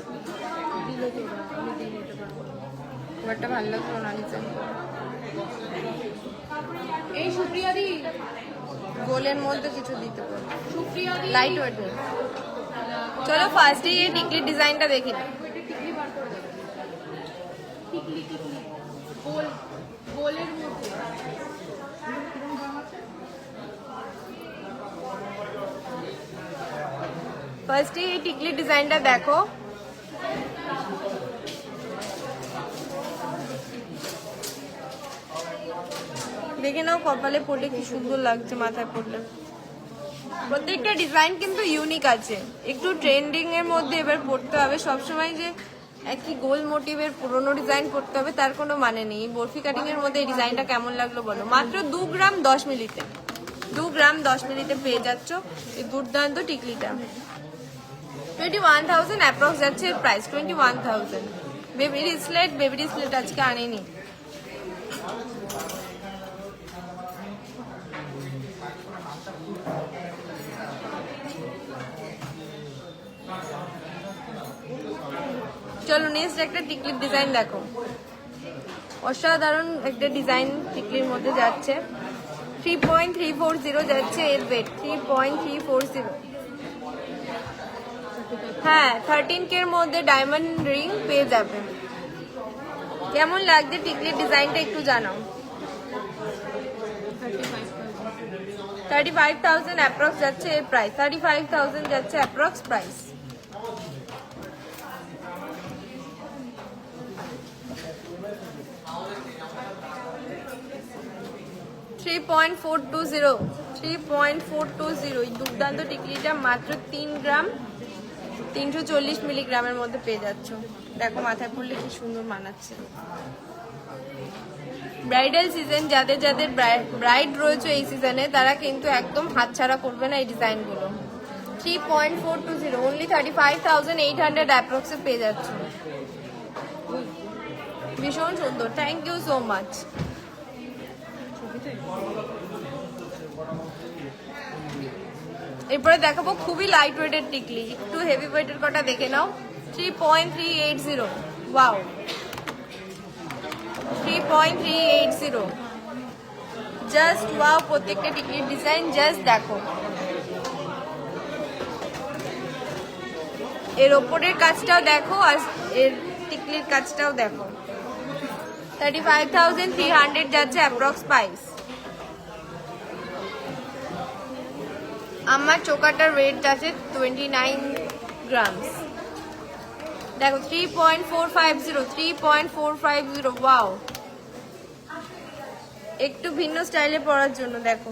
ব্যাপারটা ভালো লাগলো না নিচে এই সুপ্রিয়া দি, গোলের মধ্যে কিছু দিতে পারো, সুপ্রিয়া দি, লাইট ওয়েট। চলো ফার্স্টে এই টিকলির ডিজাইনটা দেখি না। টিকলি বার করে দেবে। টিকলি টিকলি গোল, গোলের মধ্যে ফার্স্টে এই টিকলির ডিজাইনটা দেখো। দেখে নাও কপালে পড়লে কি সুন্দর লাগছে, মাথায় পড়লে। প্রত্যেকটা ডিজাইন কিন্তু ইউনিক আছে, একটু ট্রেন্ডিং এর মধ্যে এবার পড়তে হবে। সবসময় যে একই গোল মোটিভের পুরোনো ডিজাইন পড়তে হবে তার কোনো মানে নেই। বরফি কাটিং এর মধ্যে এই ডিজাইনটা কেমন লাগলো বলো। মাত্র 2 গ্রাম 10 মিলিতে, 2 গ্রাম 10 মিলিতে পেয়ে যাচ্ছ এই দুর্দান্ত টিকলিটা। 21,000 অ্যাপ্রক্স যাচ্ছে এর প্রাইস, 21,000। বেবি রিসলেট আজকে আনিনি। চলো নেক্সট একটা টিকলির ডিজাইন দেখো। অসাধারণ একটা ডিজাইন টিকলির মধ্যে যাচ্ছে। 3.340 যাচ্ছে এর ওয়েট, 3.340। হ্যাঁ 13K এর মধ্যে ডায়মন্ড রিং পেয়ে যাবে। কেমন লাগছে টিকলির ডিজাইনটা একটু জানাও। 35,000 অ্যাপ্রক্স যাচ্ছে এর প্রাইস, 35,000 যাচ্ছে অ্যাপ্রক্স প্রাইস। $3.420 এই দুর্দান্ত টিকলিটা মাত্র 3 গ্রাম 340 মিলিগ্রামের মধ্যে পেয়ে যাচ্ছ। দেখো মাথায় পড়লে কি সুন্দর মানাচ্ছে। ব্রাইডাল সিজন, যাদের যাদের ব্রাইড রয়েছে এই সিজনে, তারা কিন্তু একদম হাতছাড়া করবে না এই ডিজাইনগুলো। 3.420 অনলি 35,800 অ্যাপ্রক্সে পেয়ে যাচ্ছ। ভীষণ সুন্দর, থ্যাংক ইউ সো মাচ। এরপরে দেখাবো খুবই লাইট ওয়েটের টিকলি, একটু হেভি ওয়েটের কটা দেখে নাও। 3.380 ওয়াও, 3.380 জাস্ট ওয়াও। প্রত্যেকটা টিকলির ডিজাইন জাস্ট দেখো। এর ওপরের কাজটাও দেখো আর এর টিকলির কাজটাও দেখো। 35,300 যাচ্ছে অ্যাপ্রক্স প্রাইস। আমার চোকাটার ওয়েট আছে 29 গ্রামস। দেখো 3.450 ওয়াও, একটু ভিন্ন স্টাইলে পরার জন্য। দেখো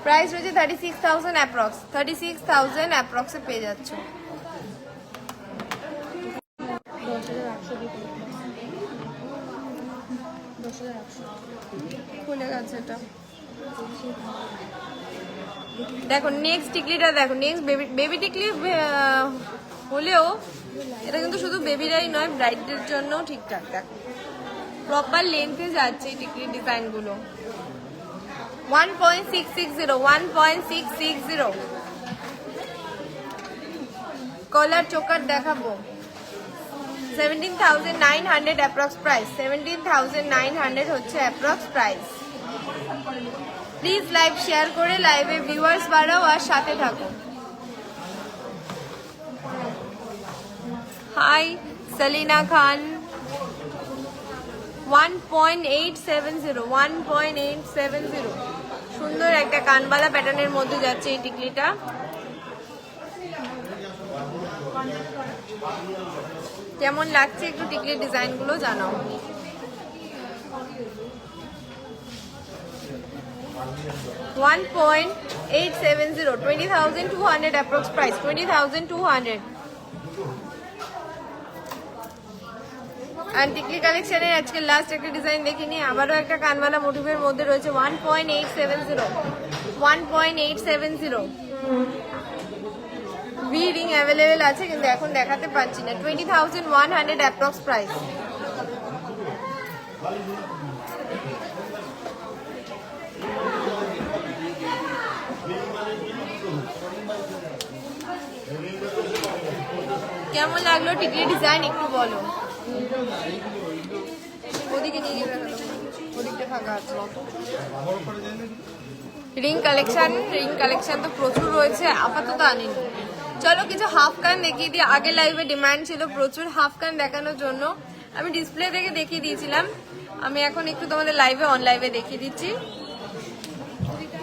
প্রাইস রয়েছে 36,000 অ্যাপ্রক্স, 36,000 অ্যাপ্রক্সে পেয়ে যাচ্ছ। খুলে গেছে এটা। দেখো নেক্সট টিকলিটা দেখো। নেক্সট বেবি টিকলি হলেও এটা কিন্তু শুধু বেবিরাই নয়, ব্রাইডদের জন্যও ঠিকঠাক। দেখো প্রপার লেন্থে যাচ্ছে এই টিকলির ডিজাইনগুলো। 1.660 কলার চোকার দেখাবো। 17,900 অ্যাপ্রক্স প্রাইস, 17,900 হচ্ছে approx price. Please live share করে লাইভে ভিউয়ার্স বাড়াও আর সাথে থাকো। হাই সেলিনা খান। 1.870 সুন্দর একটা কানবালা প্যাটার্নের মধ্যে যাচ্ছে এই টিকলিটা। কেমন লাগছে একটু টিকলির ডিজাইনগুলো জানাও। 1.870 20,200 অ্যাপ্রক্স প্রাইস, 20,200। আর টিকলি কালেকশনের আজকে লাস্ট একটা ডিজাইন দেখিনি, আবারও একটা কানবালা মোটিভের মধ্যে রয়েছে। 1.870 ভি রিং অ্যাভেলেবেল আছে কিন্তু এখন দেখাতে পাচ্ছি না। 20,100 অ্যাপ্রক্স প্রাইস। কেমন লাগলো টিকলি ডিজাইন একটু বলো। ওদিকে নিয়ে গিয়ে দেখালো, ওদিকটা ফাঁকা আছে। রিং কালেকশন তো প্রচুর রয়েছে, আপাতত আনিনি। চলো কিছু হাফ কান দেখিয়ে দিই। আগে লাইভে ডিমান্ড ছিল প্রচুর হাফ কান দেখানোর জন্য, আমি ডিসপ্লে থেকে দেখিয়ে দিয়েছিলাম। আমি এখন একটু তোমাদের লাইভে অন লাইভে দেখিয়ে দিচ্ছি।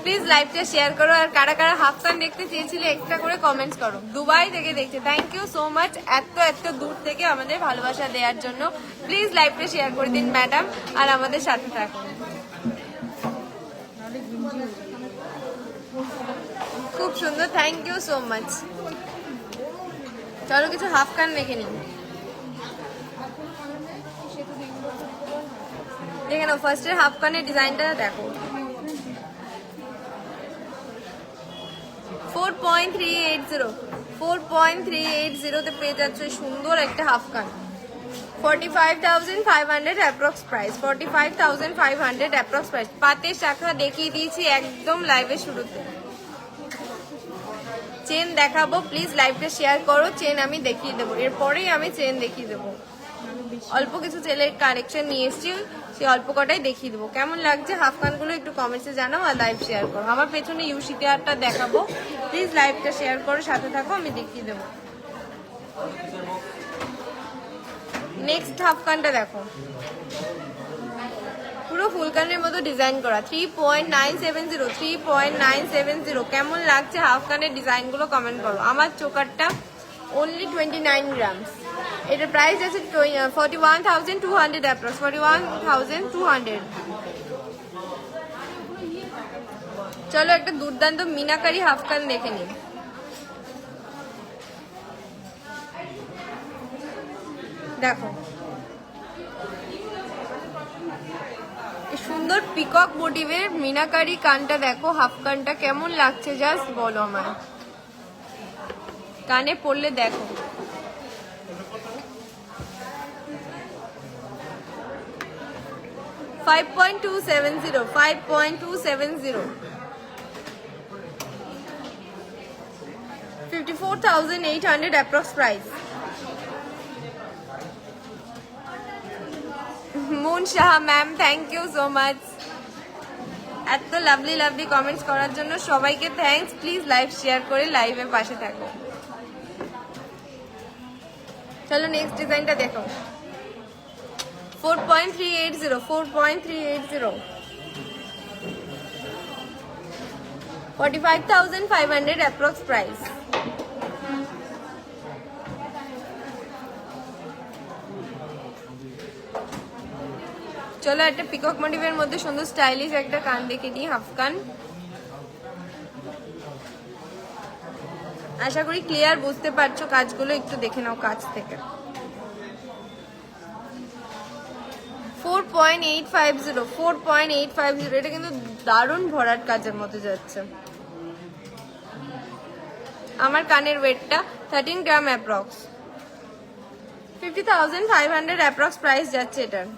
প্লিজ লাইভটা শেয়ার করো, আর কারা কারা হাফ কান দেখতে চেয়েছিলে একটা করে কমেন্টস করো। দুবাই থেকে দেখছে, থ্যাংক ইউ সো মাচ এত দূর থেকে আমাদের ভালোবাসা দেওয়ার জন্য। প্লিজ লাইভটা শেয়ার করে দিন ম্যাডাম, আর আমাদের সাথে থাকুন। খুব সুন্দর, থ্যাংক ইউ সো মাচ। চলো কিছু হাফ কান দেখে নিন। দেখে নাও ফার্স্টের হাফ কানের ডিজাইনটা দেখো। 4.380 তে পেয়ে যাচ্ছে সুন্দর একটা হাফ কান। 45,500 অ্যাপ্রক্স প্রাইস, 45,500 অ্যাপ্রক্স প্রাইস। পাতের শাখা দেখিয়ে দিয়েছি একদম লাইভের শুরুতে। চেন দেখাবো, প্লিজ লাইভটা শেয়ার করো। চেন আমি দেখিয়ে দেবো, এরপরেই আমি চেন দেখিয়ে দেবো। অল্প কিছু চেনের কালেকশন নিয়ে এসেছি, সেই অল্প কটাই দেখিয়ে দেবো। কেমন লাগছে হাফ কানগুলো একটু কমেন্টসে জানাও, আর লাইভ শেয়ার করো। আমার পেছনে ইউসিতে আরটা দেখাবো, প্লিজ লাইভটা শেয়ার করো, সাথে থাকো, আমি দেখিয়ে দেবো। নেক্সট হাফ কানটা দেখো, পুরো ফুল কানের মতো ডিজাইন করা। 3.970 কেমন লাগছে হাফ কানের ডিজাইনগুলো কমেন্ট করো। আমার চোকারটা অনলি 29 গ্রামস, এটার প্রাইস আছে 41,200 অ্যাপ্রক্স, 41,200। চলো একটা দুর্দান্ত মিনাকারি হাফ কান দেখে নিন। দেখো সুন্দর পিকক মোটিভের মিনাকারি কানটা দেখো, হাফ কানটা কেমন লাগছে জাস্ট বলো আমায়। কানে পড়লে দেখো, $5.270, 54,800 approx price. Moon Shah ma'am, thank you so much এত লাভলি কমেন্টস করার জন্য। সবাইকে থ্যাঙ্কস। প্লিজ লাইভ শেয়ার করে লাইভের পাশে থাকো। চলো নেক্সট ডিজাইনটা দেখো। 4.380, 45,500 অ্যাপ্রক্স প্রাইস। চলো একটা পিকক মোটিভের মধ্যে সুন্দর স্টাইলিশ একটা কান দেখে দিই, হাফ কান। আশা করি ক্লিয়ার বুঝতে পারছো কাজগুলো, একটু দেখে নাও কাছ থেকে। 4.850, এটা কিন্তু দারুণ ভরাট কাজের মধ্যে যাচ্ছে। আমার কানের ওয়েটটা 13 গ্রাম অ্যাপ্রক্স, 50,500 অ্যাপ্রক্স প্রাইস যাচ্ছে এটার।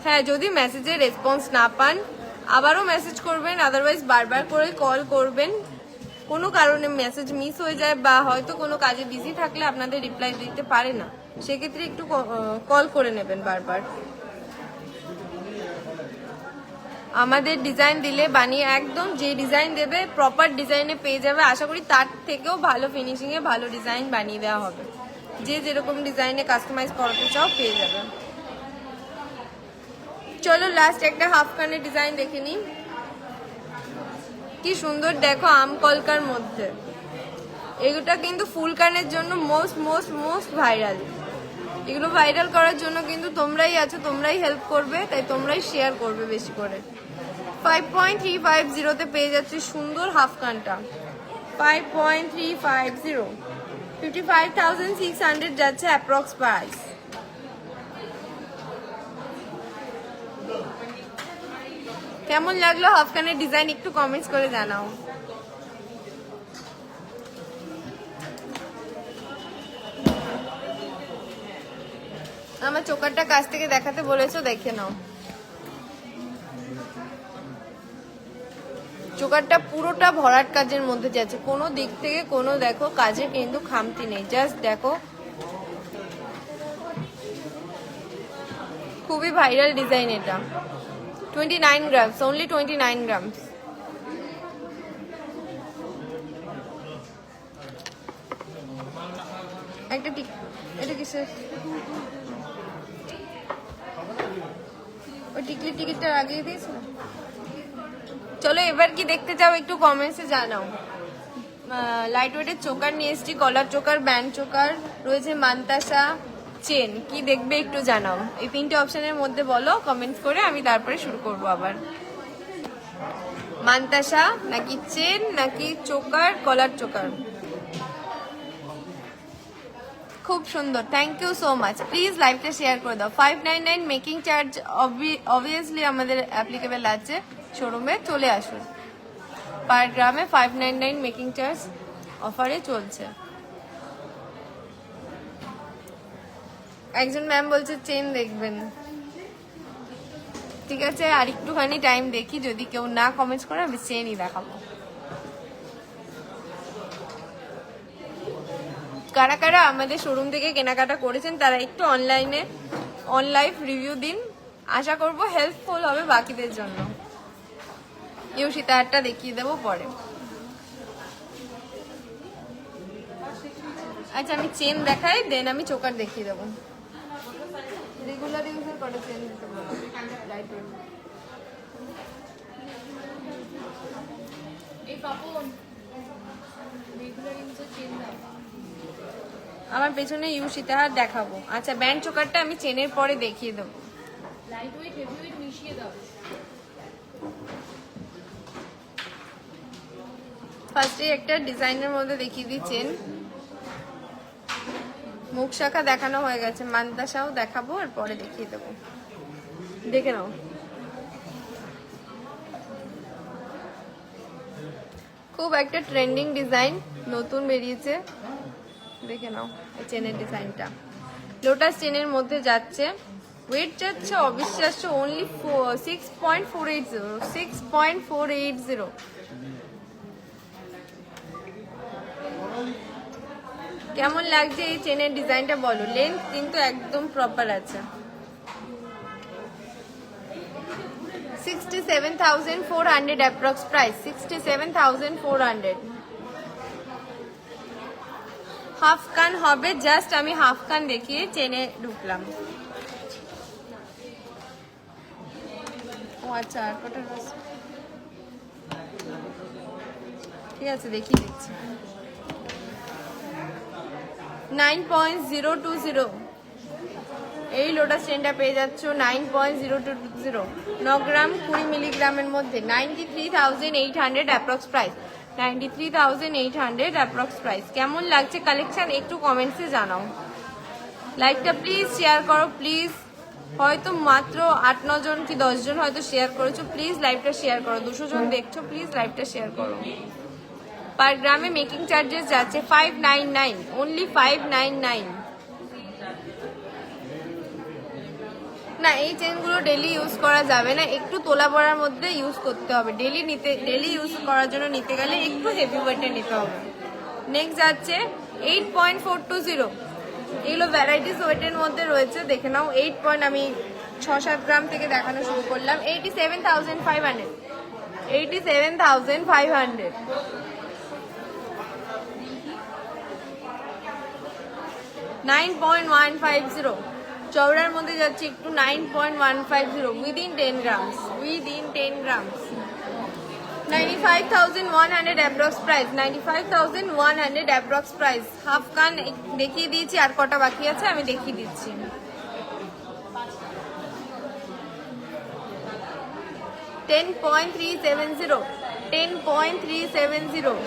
হ্যাঁ, যদি মেসেজে রেসপন্স না পান আবারও মেসেজ করবেন, আদারওয়াইজ বারবার করে কল করবেন। কোনো কারণে মেসেজ মিস হয়ে যায় বা হয়তো কোনো কাজে বিজি থাকলে আপনাদের রিপ্লাই দিতে পারে না, সেক্ষেত্রে একটু কল করে নেবেন বারবার। আমাদের ডিজাইন দিলে বানিয়ে একদম যে ডিজাইন দেবে প্রপার ডিজাইনে পেয়ে যাবে। আশা করি তার থেকেও ভালো ফিনিশিংয়ে ভালো ডিজাইন বানিয়ে দেওয়া হবে। যে যেরকম ডিজাইনে কাস্টমাইজ করাতে চাও পেয়ে যাবে। চলো লাস্ট একটা হাফ কানের ডিজাইন দেখে নিই। কি সুন্দর দেখো, আম কলকার মধ্যে। এগুলো কিন্তু ফুল কানের জন্য মোস্ট ভাইরাল। এগুলো ভাইরাল করার জন্য কিন্তু তোমরাই আছো, তোমরাই হেল্প করবে, তাই তোমরাই শেয়ার করবে বেশি করে। 5.350 তে পেয়ে যাচ্ছে সুন্দর হাফ কানটা। 5.350, 55,600 যাচ্ছে অ্যাপ্রক্স প্রাইস। কেমন লাগলো হাফ কানের ডিজাইন একটু কমেন্টস করে জানাও। আমার চোকারটা কাছ থেকে দেখাতে বলেছো, দেখে নাও। চোকারটা পুরোটা ভরাট কাজের মধ্যে যাচ্ছে, কোনো দিক থেকে কোনো দেখো কাজের কিন্তু খামতি নেই। জাস্ট দেখো, খুবই ভাইরাল ডিজাইন এটা। 29 গ্রামস, অনলি 29 গ্রামস। একটা এটা কিসের? ওই টিকলি টিকিটটা আগিয়ে দিয়েছিল। চলো এবার কি দেখতে চাও একটু কমেন্টসে জানাও। লাইট ওয়েটের চোকার নিয়ে এসছি, কলার চোকার, ব্যান্ড চোকার রয়েছে, মান্তাসা, চেন। কি দেখবে একটু জানাও, এই তিনটে অপশনের মধ্যে বলো কমেন্টস করে, আমি তারপরে শুরু করব আবার। মান্তাসা নাকি চেন নাকি চোকার, কলার চোকার? খুব সুন্দর, thank you so much. Please লাইভটা শেয়ার করে দাও। 599 মেকিং চার্জ অবভিয়াসলি আমাদের অ্যাপ্লিকেবল আছে, শোরুমে চলে আসুন। পার গ্রামে 599 মেকিং চার্জ অফারে চলছে। একজন ম্যাম বলছে চেন দেখবেন, ঠিক আছে আর একটুখানি টাইম দেখি, যদি কেউ না কমেন্টস করে আমি চেনই দেখাবো। কারা কারা আমাদের শোরুম থেকে কেনাকাটা করেছেন তারা একটু অনলাইনে অনলাইভ রিভিউ দিন, আশা করব হেল্পফুল হবে বাকিদের জন্য। সীতাহারটা দেখিয়ে দেবো পরে। আচ্ছা আমি চেন দেখাই, দেন আমি চোকার দেখিয়ে দেবো। রেগুলার ইউজের করে চেন দিতে বলো। এই পাপন রেগুলার ইউজের চেন দাও। আমার পেছনে সীতাহার দেখাবো। আচ্ছা ব্যান্ড চোকারটা আমি চেনের পরে দেখিয়ে দেবো। লাইট ওয়েট হেভি ওয়েট মিশিয়ে দাও। ফার্স্টে একটা ডিজাইনের মধ্যে দেখিয়ে দিই চেন। মুখ শাখা দেখানো হয়ে গেছে, মান্তাসাও দেখাবো আর পরে দেখিয়ে দেবো, দেখে নাও। খুব একটা ট্রেন্ডিং ডিজাইন, নতুন বেরিয়েছে, দেখে নাও এই চেনের ডিজাইনটা। লোটাস চেনের মধ্যে যাচ্ছে, ওয়েট যাচ্ছে অবিশ্বাস্য, অনলি 6.480। কেমন লাগছে এই চেনের ডিজাইনটা বলো। লেন্থ কিন্তু একদম প্রপার আছে। 67,400 অ্যাপ্রক্স প্রাইস, 67,400। হাফ কান হবে, জাস্ট আমি হাফ কান দেখিয়ে চেনে ঢুকলাম। ও আচ্ছা আর কটা রয়েছে, ঠিক আছে দেখিয়ে দিচ্ছি। 9.020 এই লোটাস চেনটা পেয়ে যাচ্ছ 9.020, 9 গ্রাম 20 মিলিগ্রামের মধ্যে। 93,800 অ্যাপ্রক্স প্রাইস, 93,800 অ্যাপ্রক্স প্রাইস। কেমন লাগছে কালেকশন একটু কমেন্টসে জানাও। লাইকটা প্লিজ শেয়ার করো প্লিজ। হয়তো মাত্র 8-9 জন কি 10 জন হয়তো শেয়ার করেছো, প্লিজ লাইভটা শেয়ার করো। 200 জন দেখছো, প্লিজ লাইভটা শেয়ার করো। পার গ্রামে মেকিং চার্জেস যাচ্ছে 599, অনলি 599। না এই চেনগুলো ডেলি ইউজ করা যাবে না, একটু তোলা পড়ার মধ্যে ইউজ করতে হবে। ডেলি ইউজ করার জন্য নিতে গেলে একটু হেভি ওয়েটে নিতে হবে। নেক্সট যাচ্ছে 8.420, এগুলো ভ্যারাইটিস ওয়েটের মধ্যে রয়েছে, দেখে নাও। 8 পয়েন্ট, আমি 6-7 গ্রাম থেকে দেখানো শুরু করলাম। 87,500, 87,500। 9.150 চওড়ার মধ্যে যাচ্ছে একটু 9.150 within 10 grams, within 10 grams. 95,100 approx price, 95,100 approx price. Half কান দেখিয়ে দিয়েছি, আর কটা বাকি আছে আমি দেখিয়ে দিচ্ছি। 10.370, 10.370।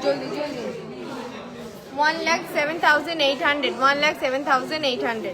জলদি জলদি। 1,07,800, 1,07,800।